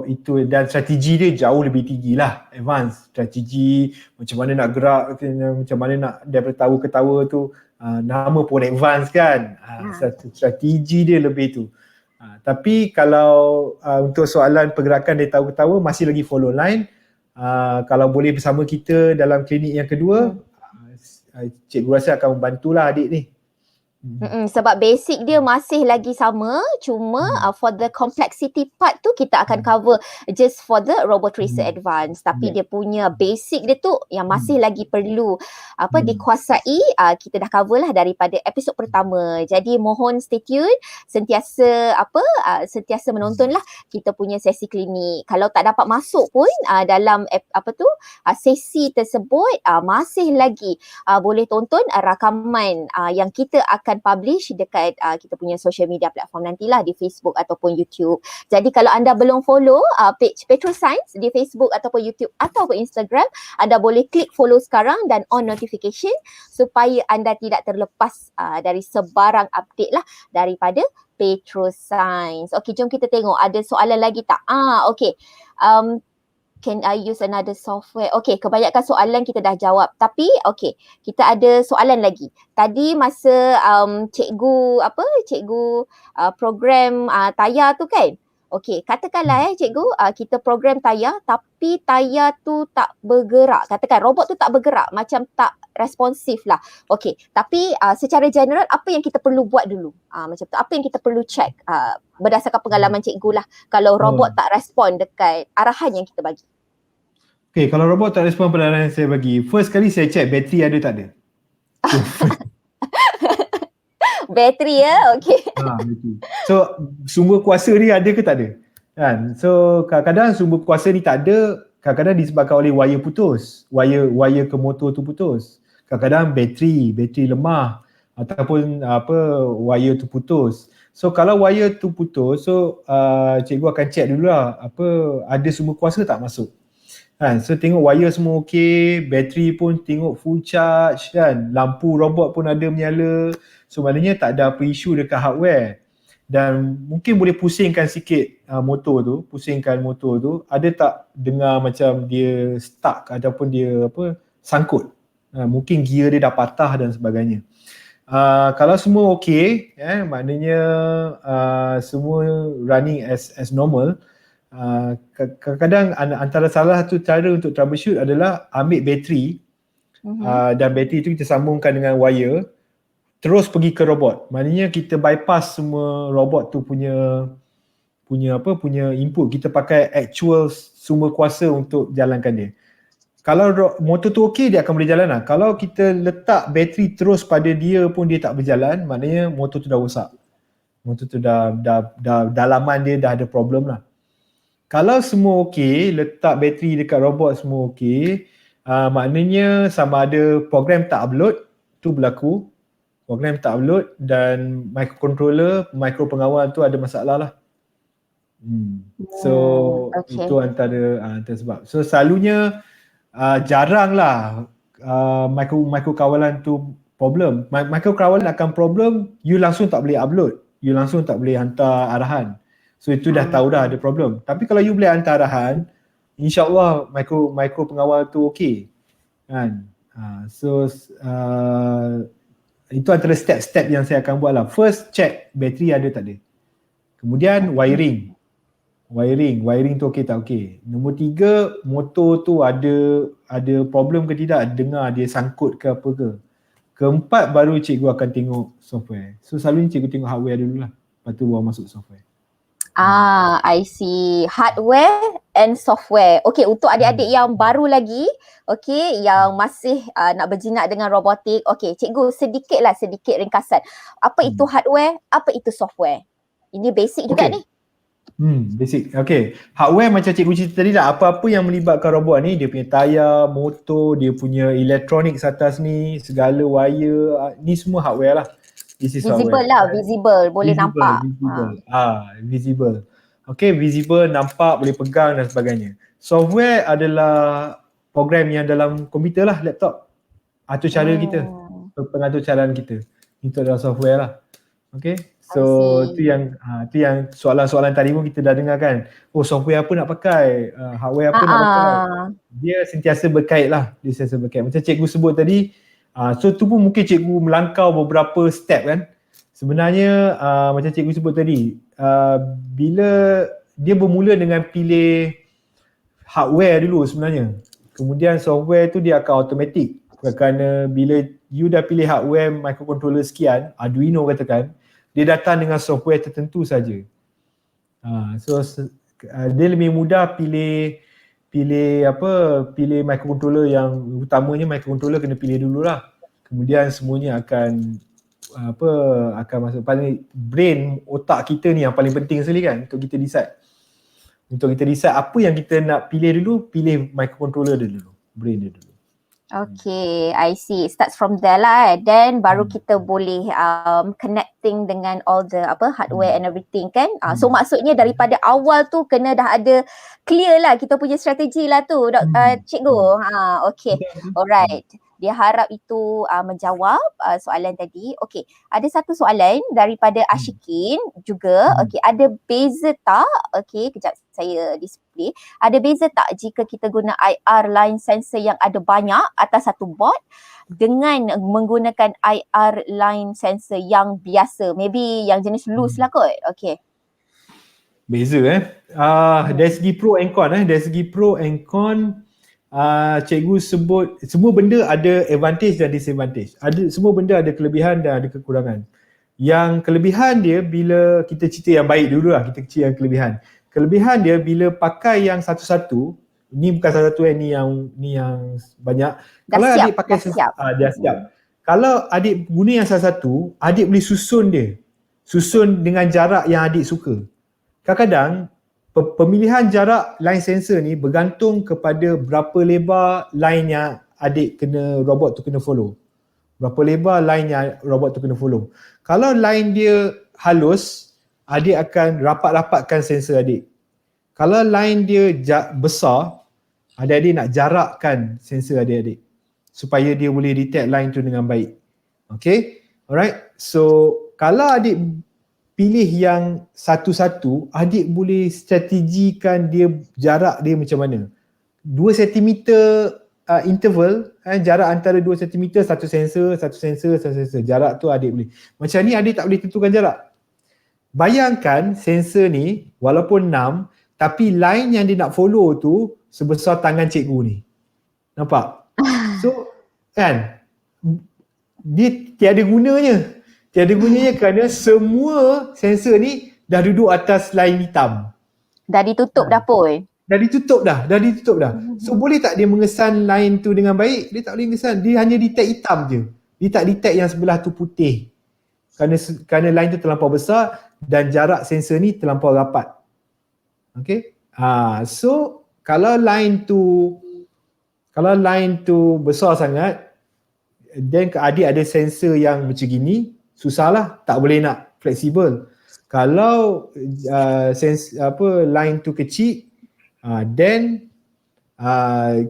itu, dan strategi dia jauh lebih tinggi lah Advance. Strategi macam mana nak gerak, macam mana nak daripada tower ke tower tu, nama pun Advance kan. Strategi dia lebih tu. Tapi kalau untuk soalan pergerakan dari tower ke tower masih lagi follow line. Kalau boleh bersama kita dalam klinik yang kedua, cikgu rasa akan membantulah adik ni. Sebab basic dia masih lagi sama, cuma for the complexity part tu kita akan cover just for the Robot Tracer Advance, tapi dia punya basic dia tu yang masih lagi perlu dikuasai, kita dah cover lah daripada episod pertama. Jadi mohon stay tune, sentiasa menonton lah kita punya sesi klinik. Kalau tak dapat masuk pun dalam sesi tersebut, masih lagi boleh tonton rakaman yang kita akan publish dekat kita punya social media platform nantilah di Facebook ataupun YouTube. Jadi kalau anda belum follow page PetroScience di Facebook ataupun YouTube ataupun Instagram, anda boleh klik follow sekarang dan on notification supaya anda tidak terlepas dari sebarang update lah daripada PetroScience. Okey, jom kita tengok ada soalan lagi tak? Okey. Can I use another software? Okay, kebanyakan soalan kita dah jawab. Tapi okay, kita ada soalan lagi. Tadi masa cikgu program tayar tu kan? Okay, katakanlah cikgu kita program tayar tapi tayar tu tak bergerak. Katakan robot tu tak bergerak, macam tak responsif lah. Okay, tapi secara general apa yang kita perlu buat dulu? Macam tu, apa yang kita perlu check berdasarkan pengalaman cikgu lah kalau robot tak respon dekat arahan yang kita bagi? Okay, kalau robot tak respon pada arahan yang saya bagi, first kali saya check bateri ada tak ada. Bateri okay. So sumber kuasa ni ada ke tak ada? Kan? So kadang-kadang sumber kuasa ni tak ada, kadang-kadang disebabkan oleh wire putus, wire ke motor tu putus. Kadang-kadang bateri lemah ataupun wire tu putus. So kalau wire tu putus, so cikgu akan check dululah ada sumber kuasa tak masuk. Kan? So tengok wire semua okey, bateri pun tengok full charge kan, lampu robot pun ada menyala. So maknanya tak ada apa isu dekat hardware. Dan mungkin boleh pusingkan sikit motor tu, ada tak dengar macam dia stuck ataupun dia sangkut. Mungkin gear dia dah patah dan sebagainya. Kalau semua okey, maknanya semua running as normal. Kadang-kadang antara salah satu cara untuk troubleshoot adalah ambil bateri dan bateri tu kita sambungkan dengan wire, terus pergi ke robot. Maknanya kita bypass semua robot tu punya input. Kita pakai actual sumber kuasa untuk jalankan dia. Kalau motor tu okey, dia akan boleh jalan lah. Kalau kita letak bateri terus pada dia pun dia tak berjalan, maknanya motor tu dah rosak. Motor tu dah dalaman dia dah ada problem lah. Kalau semua okey, letak bateri dekat robot semua okey, maknanya sama ada program tak upload, tu berlaku. Program tak upload dan microcontroller, micro pengawal tu ada masalah lah. So okay. itu antara sebab. So selalunya jarang lah micro kawalan tu problem. Micro kawalan akan problem, you langsung tak boleh upload, you langsung tak boleh hantar arahan. So itu dah tahu dah ada problem. Tapi kalau you boleh hantar arahan, insyaAllah micro pengawal tu okey kan. So itu antara step-step yang saya akan buat lah. First, check bateri ada tak ada. Kemudian wiring tu okey tak okey. Nombor 3, motor tu ada problem ke tidak, dengar dia sangkut ke apa ke. Keempat, baru cikgu akan tengok software. So selalunya cikgu tengok hardware dulu lah, lepas tu baru masuk software. I see. Hardware and software. Okay, untuk adik-adik yang baru lagi, okay, yang masih nak berjinak dengan robotik, okay, cikgu sedikit ringkasan. Apa itu hardware, apa itu software? Ini basic juga ni. Basic. Okay. Hardware macam cikgu cerita tadi lah, apa-apa yang melibatkan robot ni, dia punya tayar, motor, dia punya elektronik atas ni, segala wire, ni semua hardware lah. Visible lah, visible, boleh nampak. Visible. Okay, visible, nampak, boleh pegang dan sebagainya. Software adalah program yang dalam komputer lah, laptop. Atur cara kita, pengatur caraan kita. Itu adalah software lah. Okay, so itu yang soalan-soalan tadi pun kita dah dengar kan. Oh, software apa nak pakai, hardware apa nak pakai. Dia sentiasa berkait lah, Macam cikgu sebut tadi, so tu pun mungkin cikgu melangkau beberapa step kan. Sebenarnya macam cikgu sebut tadi, bila dia bermula dengan pilih hardware dulu sebenarnya, kemudian software tu dia akan automatic. Kerana bila you dah pilih hardware microcontroller sekian, Arduino katakan, dia datang dengan software tertentu saja. So dia lebih mudah pilih microcontroller yang utamanya microcontroller kena pilih dululah. Kemudian semuanya akan masuk. Paling brain, otak kita ni yang paling penting sekali kan untuk kita decide. Untuk kita decide apa yang kita nak pilih dulu, pilih microcontroller dulu, brain dia dulu. Okay, I see. Starts from there lah. Then baru kita boleh connecting dengan all the hardware and everything kan. So maksudnya daripada awal tu kena dah ada clear lah kita punya strategi lah tu, cikgu. Okay, alright. Dia harap itu menjawab soalan tadi. Okay, ada satu soalan daripada Ashikin juga. Okay, ada beza tak? Okay, kejap saya display. Ada beza tak jika kita guna IR line sensor yang ada banyak atas satu board dengan menggunakan IR line sensor yang biasa? Maybe yang jenis loose lah kot. Okay. Beza dari segi pro and con dari segi pro and con, cikgu sebut semua benda ada advantage dan disadvantage. Semua benda ada kelebihan dan ada kekurangan. Yang kelebihan dia, bila kita cerita yang baik dulu lah, kita cerita yang kelebihan. Kelebihan dia bila pakai yang satu-satu, ni bukan satu-satu ni yang banyak. Kalau adik pakai dia siap. Kalau adik guna yang satu-satu, adik boleh susun dia. Susun dengan jarak yang adik suka. Kadang-kadang pemilihan jarak line sensor ni bergantung kepada berapa lebar line yang robot tu kena follow. Berapa lebar line yang robot tu kena follow. Kalau line dia halus, adik akan rapat-rapatkan sensor adik. Kalau line dia besar, adik-adik nak jarakkan sensor adik-adik supaya dia boleh detect line tu dengan baik. Okay, alright. So kalau adik pilih yang satu-satu, adik boleh strategikan dia jarak dia macam mana. 2 cm interval, jarak antara 2 cm, satu sensor. Jarak tu adik boleh. Macam ni adik tak boleh tentukan jarak. Bayangkan sensor ni walaupun 6, tapi line yang dia nak follow tu sebesar tangan cikgu ni. Nampak? So kan, dia tiada gunanya Tiada gunanya kerana semua sensor ni dah duduk atas line hitam. Dah ditutup dah pun. Dah ditutup dah. So boleh tak dia mengesan line tu dengan baik? Dia tak boleh mengesan. Dia hanya detect hitam je. Dia tak detect yang sebelah tu putih. Kerana line tu terlampau besar dan jarak sensor ni terlampau rapat. Okay. So kalau line tu besar sangat, then adik ada sensor yang macam gini, susahlah, tak boleh nak fleksibel. Kalau line tu kecil, then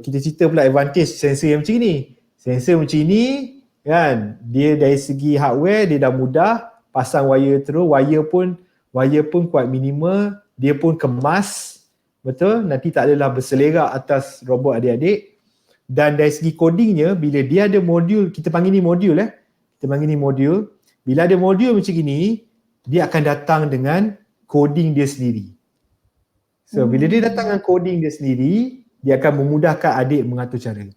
kita cerita pula advantage sensor yang macam ni. Sensor macam ni kan, dia dari segi hardware dia dah mudah, pasang wire terus, wire pun kuat minimal, dia pun kemas, betul, nanti tak adalah berselerak atas robot adik-adik. Dan dari segi codingnya, bila dia ada modul, kita panggil ni modul bila ada modul macam gini, dia akan datang dengan coding dia sendiri. So bila dia datang dengan coding dia sendiri, dia akan memudahkan adik mengatur cara.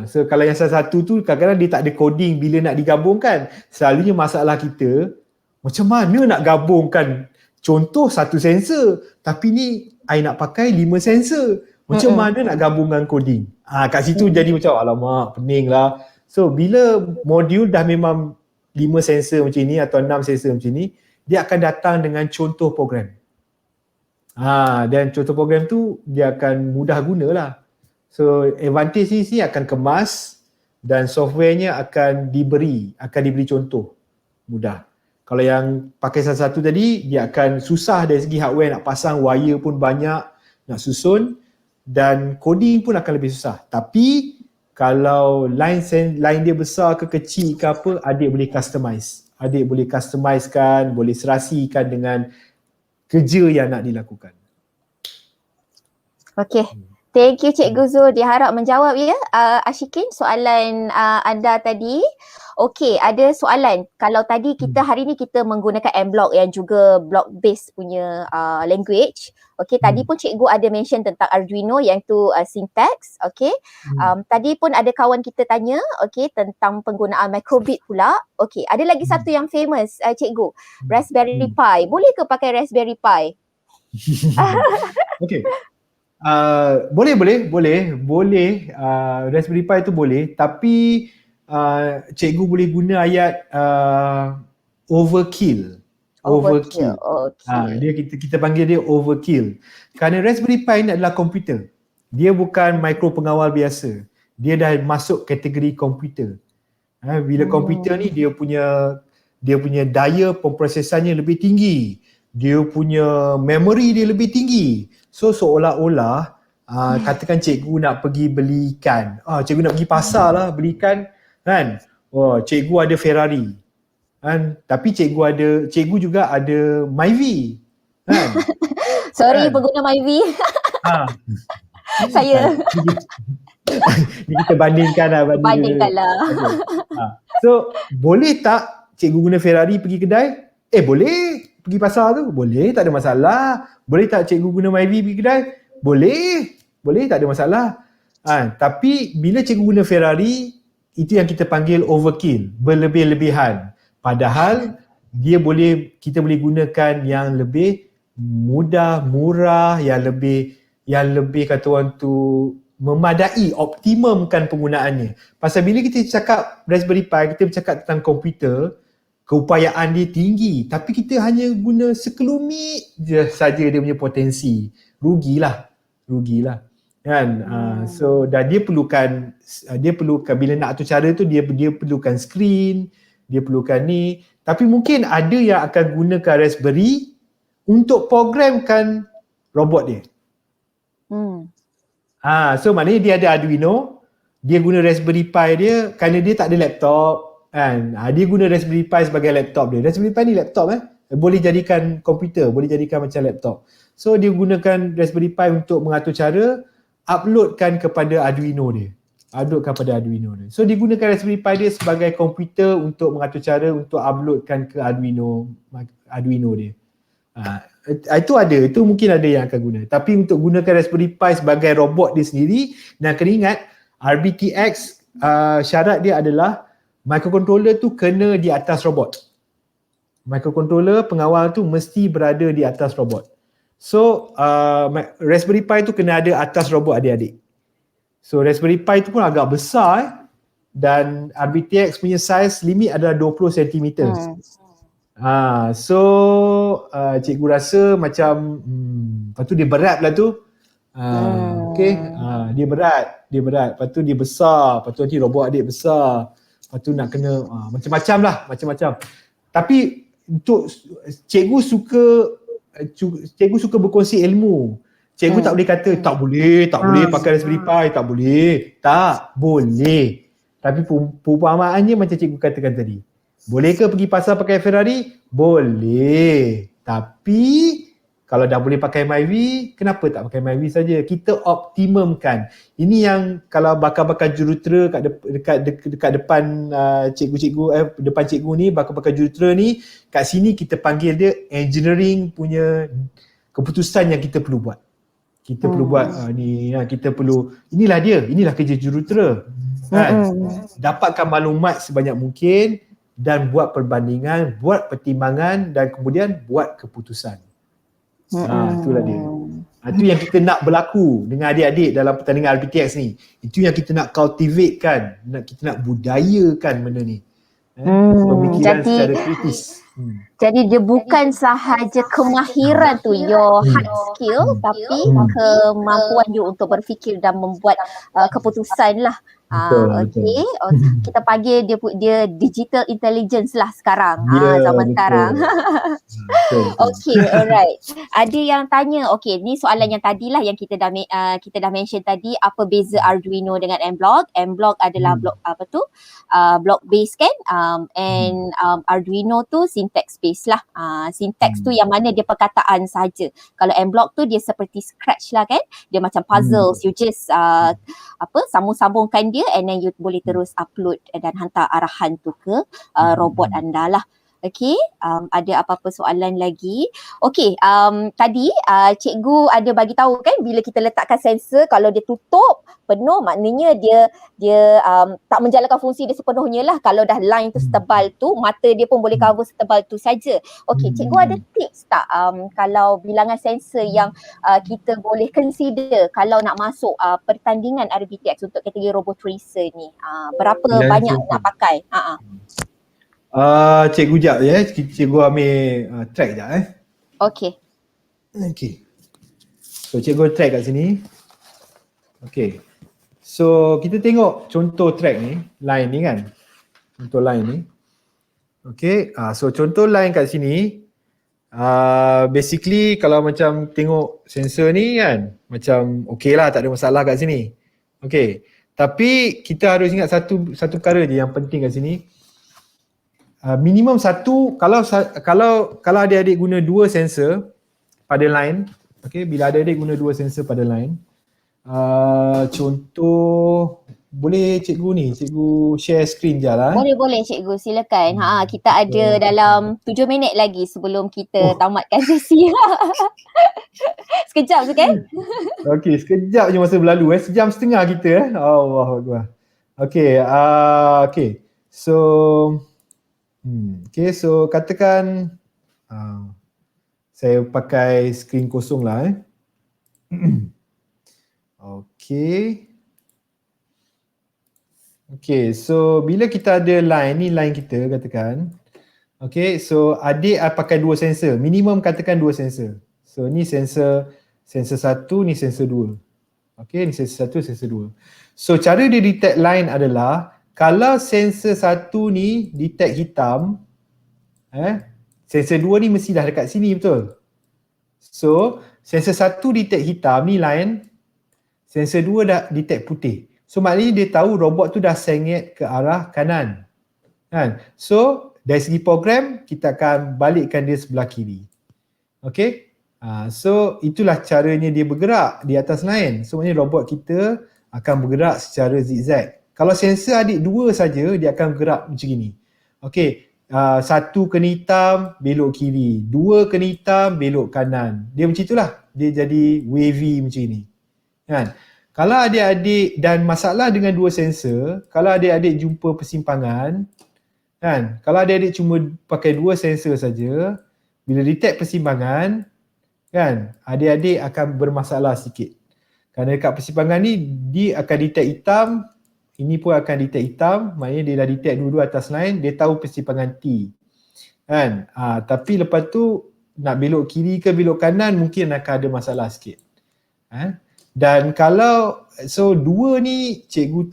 So kalau yang salah satu tu kadang-kadang dia tak ada coding bila nak digabungkan. Selalunya masalah kita, macam mana nak gabungkan contoh satu sensor, tapi ni I nak pakai 5 sensor. Macam mana nak gabungkan coding? Kat situ jadi macam alamak, pening lah. So bila modul dah memang 5 sensor macam ni atau 6 sensor macam ni, dia akan datang dengan contoh program. Dan contoh program tu dia akan mudah gunalah. So advantage ni akan kemas dan softwarenya akan diberi contoh mudah. Kalau yang pakai salah satu tadi, dia akan susah dari segi hardware, nak pasang wire pun banyak, nak susun, dan coding pun akan lebih susah. Tapi kalau line dia besar ke kecil ke apa, adik boleh customize. Adik boleh customizekan, boleh serasikan dengan kerja yang nak dilakukan. Okey. Thank you Cikgu Zul, diharap menjawab ya Ashikin soalan anda tadi. Okey, ada soalan. Kalau tadi hari ni kita menggunakan M-Block yang juga block based punya language. Okey, tadi pun cikgu ada mention tentang Arduino yang tu syntax. Okey. Tadi pun ada kawan kita tanya okey tentang penggunaan microbit pula. Okey, ada lagi satu yang famous cikgu, Raspberry Pi. Boleh ke pakai Raspberry Pi? Okey. Boleh. Raspberry Pi tu boleh, tapi cikgu boleh guna ayat overkill. Okay. Kita panggil dia overkill. Kerana Raspberry Pi ni adalah komputer. Dia bukan mikro pengawal biasa. Dia dah masuk kategori komputer. Bila komputer ni dia punya daya pemprosesannya lebih tinggi. Dia punya memory dia lebih tinggi. So seolah-olah katakan cikgu nak pergi beli ikan. Cikgu nak pergi pasar lah beli ikan kan. Cikgu ada Ferrari. Kan? Tapi cikgu juga ada Myvi. Kan? Sorry pengguna Myvi. Saya. Ni kita bandingkanlah. So boleh tak cikgu guna Ferrari pergi kedai? Boleh. Pergi pasar tu? Boleh, tak ada masalah. Boleh tak cikgu guna Myvi pergi kedai? Boleh, tak ada masalah. Tapi bila cikgu guna Ferrari, itu yang kita panggil overkill, berlebih-lebihan. Padahal kita boleh gunakan yang lebih mudah, murah, yang lebih kata orang tu memadai, optimumkan penggunaannya. Pasal bila kita cakap Raspberry Pi, kita bercakap tentang komputer, keupayaan dia tinggi, tapi kita hanya guna sekelumit je saja dia punya potensi. Rugilah kan. So dan dia perlukan bila nak atur cara tu dia perlukan screen, dia perlukan ni, tapi mungkin ada yang akan gunakan Raspberry untuk programkan robot dia. So maknanya dia ada Arduino, dia guna Raspberry Pi dia kerana dia tak ada laptop kan. Dia guna Raspberry Pi sebagai laptop dia. Raspberry Pi ni laptop boleh jadikan komputer, boleh jadikan macam laptop. So dia gunakan Raspberry Pi untuk mengatur cara, uploadkan kepada Arduino dia. So dia gunakan Raspberry Pi dia sebagai komputer untuk mengatur cara, untuk uploadkan ke Arduino dia. Itu mungkin ada yang akan guna. Tapi untuk gunakan Raspberry Pi sebagai robot dia sendiri, dan kena ingat RBTX syarat dia adalah Microcontroller tu kena di atas robot. Microcontroller pengawal tu mesti berada di atas robot. So Raspberry Pi tu kena ada atas robot adik-adik. So Raspberry Pi tu pun agak besar dan RBTX punya size limit adalah 20 cm. So cikgu rasa macam lepas tu dia berat lah tu. Dia berat. Lepas tu dia besar. Lepas tu nanti robot adik besar. Lepas tu nak kena macam-macam lah. Tapi untuk cikgu suka berkongsi ilmu. Cikgu tak boleh kata tak boleh pakai Raspberry Pi, tak boleh. Tak boleh. Tapi perumpamaannya macam cikgu katakan tadi. Boleh ke pergi pasar pakai Ferrari? Boleh. Tapi kalau dah boleh pakai Myvi, kenapa tak pakai Myvi saja? Kita optimumkan. Ini yang kalau bakal-bakal jurutera dekat depan cikgu-cikgu depan cikgu ni, bakal-bakal jurutera ni, kat sini kita panggil dia engineering punya keputusan yang kita perlu buat. Kita perlu buat kita perlu, inilah kerja jurutera. Dapatkan maklumat sebanyak mungkin dan buat perbandingan, buat pertimbangan dan kemudian buat keputusan. Itulah dia. Itu yang kita nak berlaku dengan adik-adik dalam pertandingan RBTX ni. Itu yang kita nak cultivate kan, kita nak budayakan benda ni. Pemikiran secara kritis. Jadi dia bukan sahaja kemahiran tu, your hard skill, tapi kemampuan you untuk berfikir dan membuat keputusan lah. Okey. Kita panggil dia digital intelligence lah sekarang. Zaman sekarang. Okey, alright. Ada yang tanya, okey, ni soalan yang tadilah yang kita dah mention tadi, apa beza Arduino dengan M-Block? M-Block adalah block base kan? And Arduino tu syntax base lah. Syntax tu yang mana dia perkataan saja. Kalau M-Block tu dia seperti Scratch lah kan? Dia macam puzzles. You just sambung-sambungkan dia and then you boleh terus upload dan hantar arahan tu ke robot anda lah. Okay, ada apa-apa soalan lagi? Okay, tadi cikgu ada bagi tahu kan, bila kita letakkan sensor, kalau dia tutup penuh maknanya dia tak menjalankan fungsi dia sepenuhnya lah. Kalau dah line tu setebal tu, mata dia pun boleh cover setebal tu saja. Okay, cikgu ada tips tak kalau bilangan sensor yang kita boleh consider kalau nak masuk pertandingan RBTX untuk kategori robot tracer ni? Berapa bilangan banyak sensor nak pakai? Cikgu jap ya, cikgu ambil track jap Okay. So cikgu track kat sini. Okay. So kita tengok contoh track ni, line ni kan. Contoh line ni. Okay, so contoh line kat sini, basically kalau macam tengok sensor ni kan, macam okay lah, tak ada masalah kat sini. Okay, tapi kita harus ingat satu perkara je yang penting kat sini. Minimum satu, kalau adik-adik guna dua sensor pada line, okay, bila adik-adik guna dua sensor pada line, contoh, boleh cikgu share screen je lah. Boleh cikgu, silakan. Kita ada dalam 7 minit lagi sebelum kita tamatkan sesi. Sekejap tu kan? Okay, sekejap je masa berlalu sejam setengah kita Allahuakbar. Okay, so katakan saya pakai skrin kosong lah Okay, so bila kita ada line, ni line kita katakan. Okay, so adik pakai dua sensor, minimum katakan dua sensor. So ni sensor satu, ni sensor dua. Okay, ni sensor satu, sensor dua. So cara dia detect line adalah, kalau sensor satu ni detect hitam, sensor dua ni mesti dah dekat sini, betul? So, sensor satu detect hitam, ni line, sensor dua dah detect putih. So, maknanya dia tahu robot tu dah sengit ke arah kanan. Kan? So, dari segi program, kita akan balikkan dia sebelah kiri. Okay? So, itulah caranya dia bergerak di atas line. So, maknanya robot kita akan bergerak secara zigzag. Kalau sensor adik dua saja, dia akan bergerak macam ni. Okey, satu kena hitam, belok kiri. Dua kena hitam, belok kanan. Dia macam itulah. Dia jadi wavy macam ni. Kan? Kalau adik-adik dan masalah dengan dua sensor, kalau adik-adik jumpa persimpangan, kan? Kalau adik-adik cuma pakai dua sensor saja, bila detect persimpangan, kan? Adik-adik akan bermasalah sikit. Kerana dekat persimpangan ni, dia akan detect hitam, ini pun akan detect hitam, maknanya dia dah detect dua-dua atas line, dia tahu persimpangan T. Kan? Tapi lepas tu, nak belok kiri ke belok kanan, mungkin akan ada masalah sikit. Dan kalau, so dua ni cikgu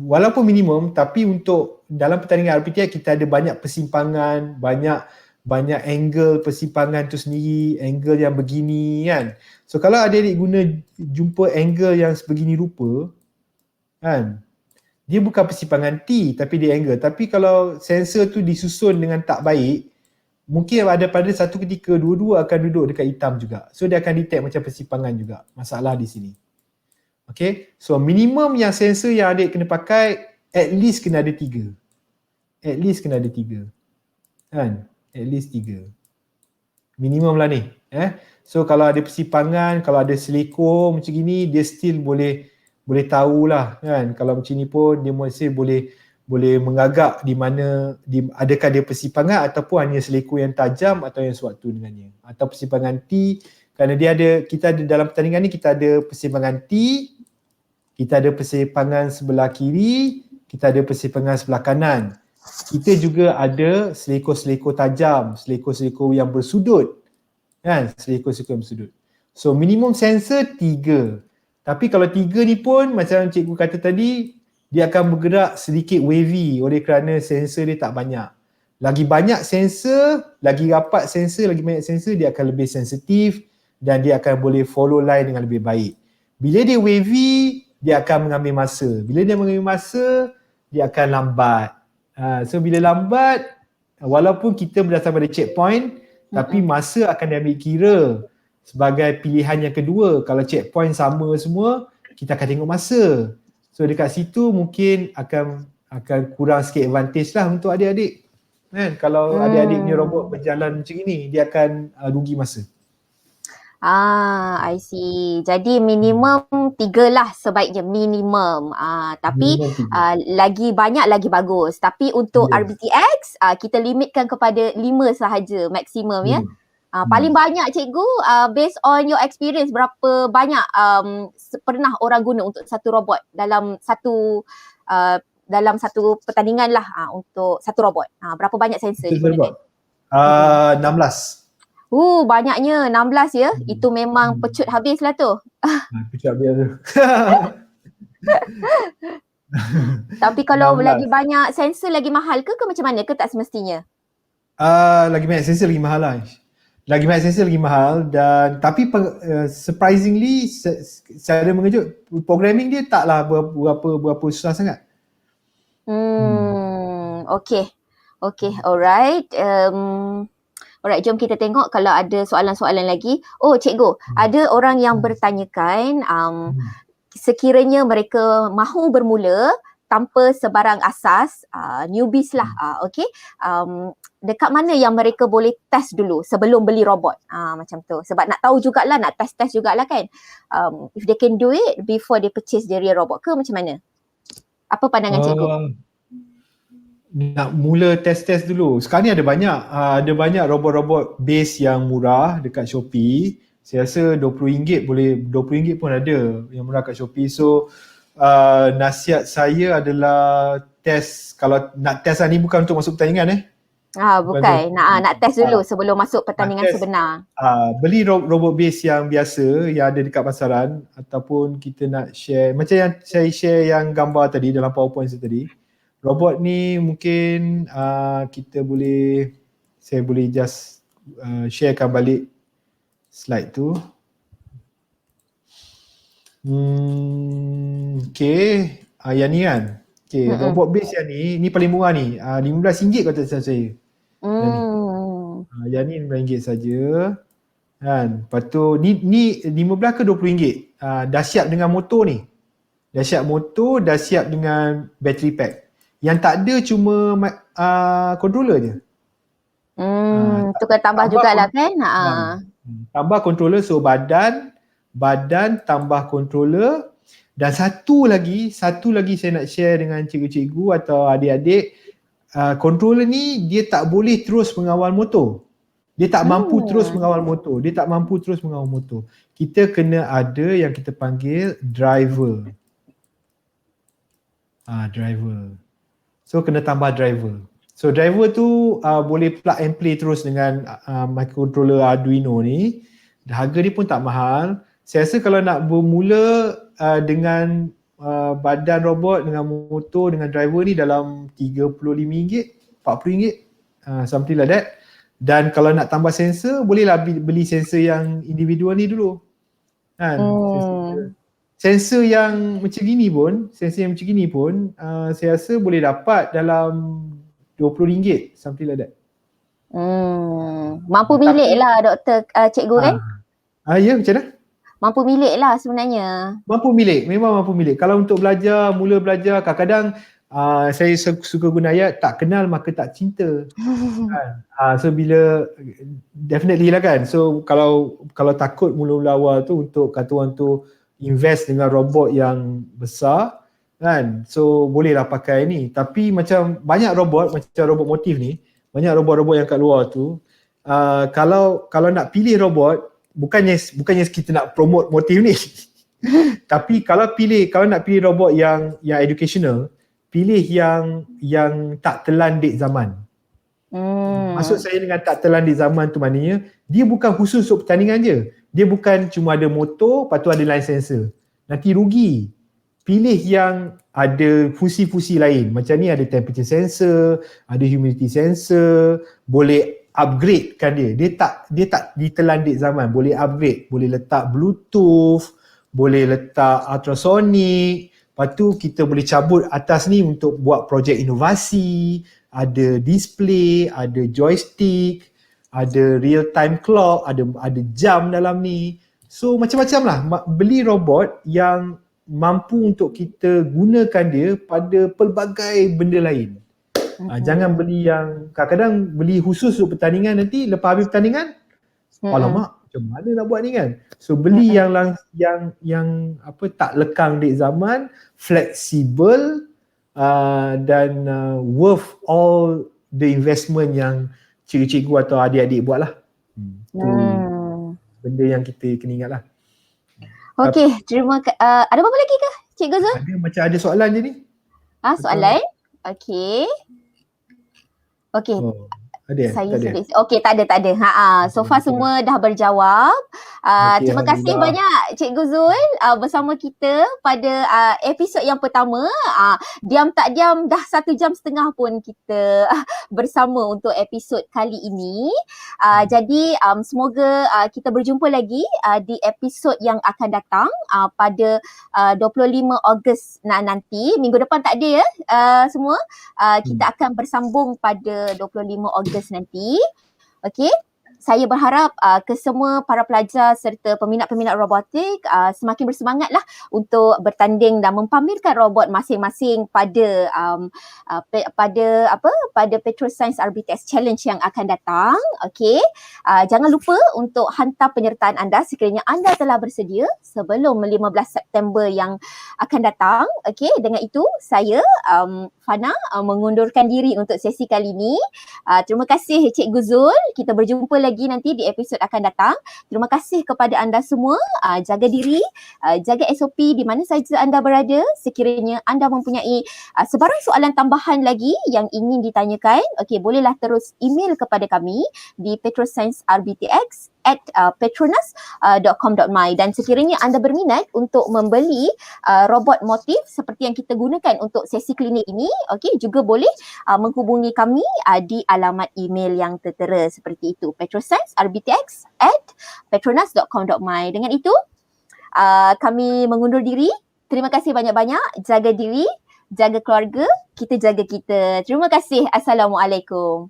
walaupun minimum, tapi untuk dalam pertandingan RPTX kita ada banyak persimpangan, banyak angle persimpangan tu sendiri, angle yang begini kan. So kalau adik-adik jumpa angle yang sebegini rupa kan, dia bukan persimpangan T tapi dia angle. Tapi kalau sensor tu disusun dengan tak baik, mungkin ada pada satu ketika dua-dua akan duduk dekat hitam juga. So dia akan detect macam persimpangan juga. Masalah di sini. Okay, so minimum yang sensor yang adik kena pakai at least kena ada 3. At least kena ada 3. Kan? At least 3. Minimum lah ni. So kalau ada persimpangan, kalau ada selekor macam gini, dia still boleh tahulah kan. Kalau macam ni pun dia masih boleh mengagak di mana adakah dia persimpangan ataupun hanya selekor yang tajam atau yang sewaktu dengannya. Atau persimpangan T, kerana kita ada dalam pertandingan ni kita ada persimpangan T, kita ada persimpangan sebelah kiri, kita ada persimpangan sebelah kanan. Kita juga ada selekor-selekor tajam, selekor-selekor yang bersudut. Kan? Selekor-selekor yang bersudut. So minimum sensor 3. Tapi kalau 3 ni pun macam cikgu kata tadi, dia akan bergerak sedikit wavy oleh kerana sensor dia tak banyak. Lagi banyak sensor, lagi rapat sensor, lagi banyak sensor, dia akan lebih sensitif dan dia akan boleh follow line dengan lebih baik. Bila dia wavy, dia akan mengambil masa. Bila dia mengambil masa, dia akan lambat. So bila lambat, walaupun kita berdasarkan pada checkpoint, tapi masa akan diambil kira sebagai pilihan yang kedua. Kalau checkpoint sama semua, kita akan tengok masa. So dekat situ mungkin akan kurang sikit advantage lah untuk adik-adik. Kan? Kalau adik-adik punya robot berjalan macam ini, dia akan rugi masa. I see. Jadi minimum 3 lah sebaiknya minimum. Tapi lagi banyak lagi bagus. Tapi untuk RBTX kita limitkan kepada 5 sahaja maksimum ya. Paling banyak cikgu based on your experience berapa banyak pernah orang guna untuk satu robot dalam satu pertandingan lah untuk satu robot. Berapa banyak sensor digunakan? 16. Banyaknya 16 ya. Itu memang pecut habis lah tu. Pecut habis tu. Tapi kalau 16. Lagi banyak sensor lagi mahal ke macam mana ke tak semestinya? Lagi banyak sensor lagi mahal lah. Lagi banyak sensor lagi mahal dan tapi surprisingly secara mengejut programming dia taklah berapa susah sangat. Okay, alright. Alright, jom kita tengok kalau ada soalan-soalan lagi. Oh, cikgu, ada orang yang bertanyakan sekiranya mereka mahu bermula tanpa sebarang asas, newbies lah, okay. Dekat mana yang mereka boleh test dulu sebelum beli robot? Macam tu. Sebab nak tahu jugalah, nak test jugalah kan. If they can do it before they purchase the real robot ke macam mana? Apa pandangan cikgu? Nak mula test dulu. Sekarang ni ada banyak robot-robot base yang murah dekat Shopee. Saya rasa RM20 boleh, RM20 pun ada yang murah kat Shopee. So nasihat saya adalah test, kalau nak test ni bukan untuk masuk pertandingan bukan. Nak test dulu sebelum masuk pertandingan sebenar. Beli robot base yang biasa yang ada dekat pasaran ataupun kita nak share macam yang saya share yang gambar tadi dalam PowerPoint saya tadi. Robot ni mungkin saya boleh just sharekan balik slide tu. Okay, yang ni kan. Okay, robot base yang ni paling murah ni. RM15 kalau tak salah saya. Yang ni RM15 saja. Kan. Lepas tu ni RM15 ke RM20. Dah siap dengan motor ni. Dah siap motor, dah siap dengan battery pack. Yang tak ada cuma controller je. Tu kena tambah jugalah kan? Tambah controller, so badan, badan tambah controller, dan satu lagi saya nak share dengan cikgu-cikgu atau adik-adik. Controller ni dia tak boleh terus mengawal motor. Dia tak mampu terus mengawal motor. Kita kena ada yang kita panggil driver. Driver. So kena tambah driver. So driver tu boleh plug and play terus dengan microcontroller Arduino ni. Harga dia pun tak mahal. Saya rasa kalau nak bermula dengan badan robot, dengan motor, dengan driver ni dalam RM35, RM40, something like that. Dan kalau nak tambah sensor, bolehlah beli sensor yang individual ni dulu. Kan? Sensor yang macam gini pun, saya rasa boleh dapat dalam RM20, something like that. Mampu milik lah Dr. Cikgu kan? Ya, macam mana? Mampu milik lah sebenarnya. Memang mampu milik. Kalau untuk mula belajar, kadang-kadang saya suka guna ayat, tak kenal maka tak cinta. So bila, definitely lah kan. So kalau takut mula-mula awal tu untuk kata orang tu invest dengan robot yang besar kan, so bolehlah pakai ni. Tapi macam banyak robot, macam robot motif ni, banyak robot-robot yang kat luar tu, kalau nak pilih robot, bukannya kita nak promote motif ni tapi kalau nak pilih robot yang educational, pilih yang tak telan dek zaman. Maksud saya dengan tak telan dek zaman tu maknanya dia bukan khusus untuk pertandingan je. Dia bukan cuma ada motor, lepas tu ada line sensor. Nanti rugi. Pilih yang ada fungsi-fungsi lain. Macam ni ada temperature sensor, ada humidity sensor, boleh upgrade kan dia. Dia tak ditelan dek zaman, boleh upgrade. Boleh letak Bluetooth, boleh letak ultrasonic. Lepas tu kita boleh cabut atas ni untuk buat projek inovasi. Ada display, ada joystick, ada real time clock, ada jam dalam ni. So macam-macam lah. Beli robot yang mampu untuk kita gunakan dia pada pelbagai benda lain. Jangan beli yang, kadang-kadang beli khusus untuk pertandingan, nanti lepas habis pertandingan, alamak macam mana nak buat ni kan. So beli yang tak lekang dek zaman, fleksibel, dan worth all the investment yang cikgu-cikgu atau adik-adik buat lah. Benda yang kita kena ingat lah. Okey, ada apa lagi ke Cikgu Zul? Macam ada soalan je ni. Soalan? Okey. Ada? Saya sedih. Okey, tak ada. So far semua dah berjawab. Terima kasih banyak Cikgu Zul bersama kita pada episod yang pertama. Diam tak diam dah 1 jam setengah pun kita bersama untuk episod kali ini. Jadi semoga kita berjumpa lagi di episod yang akan datang pada 25 Ogos nanti. Minggu depan tak ada ya semua. Kita akan bersambung pada 25 Ogos nanti. Okey. Saya berharap kesemua para pelajar serta peminat-peminat robotik semakin bersemangatlah untuk bertanding dan mempamerkan robot masing-masing pada PetroScience RBTX Challenge yang akan datang. Okey. Jangan lupa untuk hantar penyertaan anda sekiranya anda telah bersedia sebelum 15 September yang akan datang. Okey, dengan itu saya Fana mengundurkan diri untuk sesi kali ini. Terima kasih Cikgu Zul. Kita berjumpa lagi nanti di episod akan datang. Terima kasih kepada anda semua. Jaga diri, jaga SOP di mana saja anda berada. Sekiranya anda mempunyai sebarang soalan tambahan lagi yang ingin ditanyakan, okey, bolehlah terus email kepada kami di petrosciencerbtx@petronas.com.my. Dan sekiranya anda berminat untuk membeli robot motif seperti yang kita gunakan untuk sesi klinik ini, okey, juga boleh menghubungi kami di alamat email yang tertera seperti itu, petrosciencerbtx@petronas.com.my. Dengan itu kami mengundur diri. Terima kasih banyak-banyak. Jaga diri, jaga keluarga, kita jaga kita. Terima kasih. Assalamualaikum.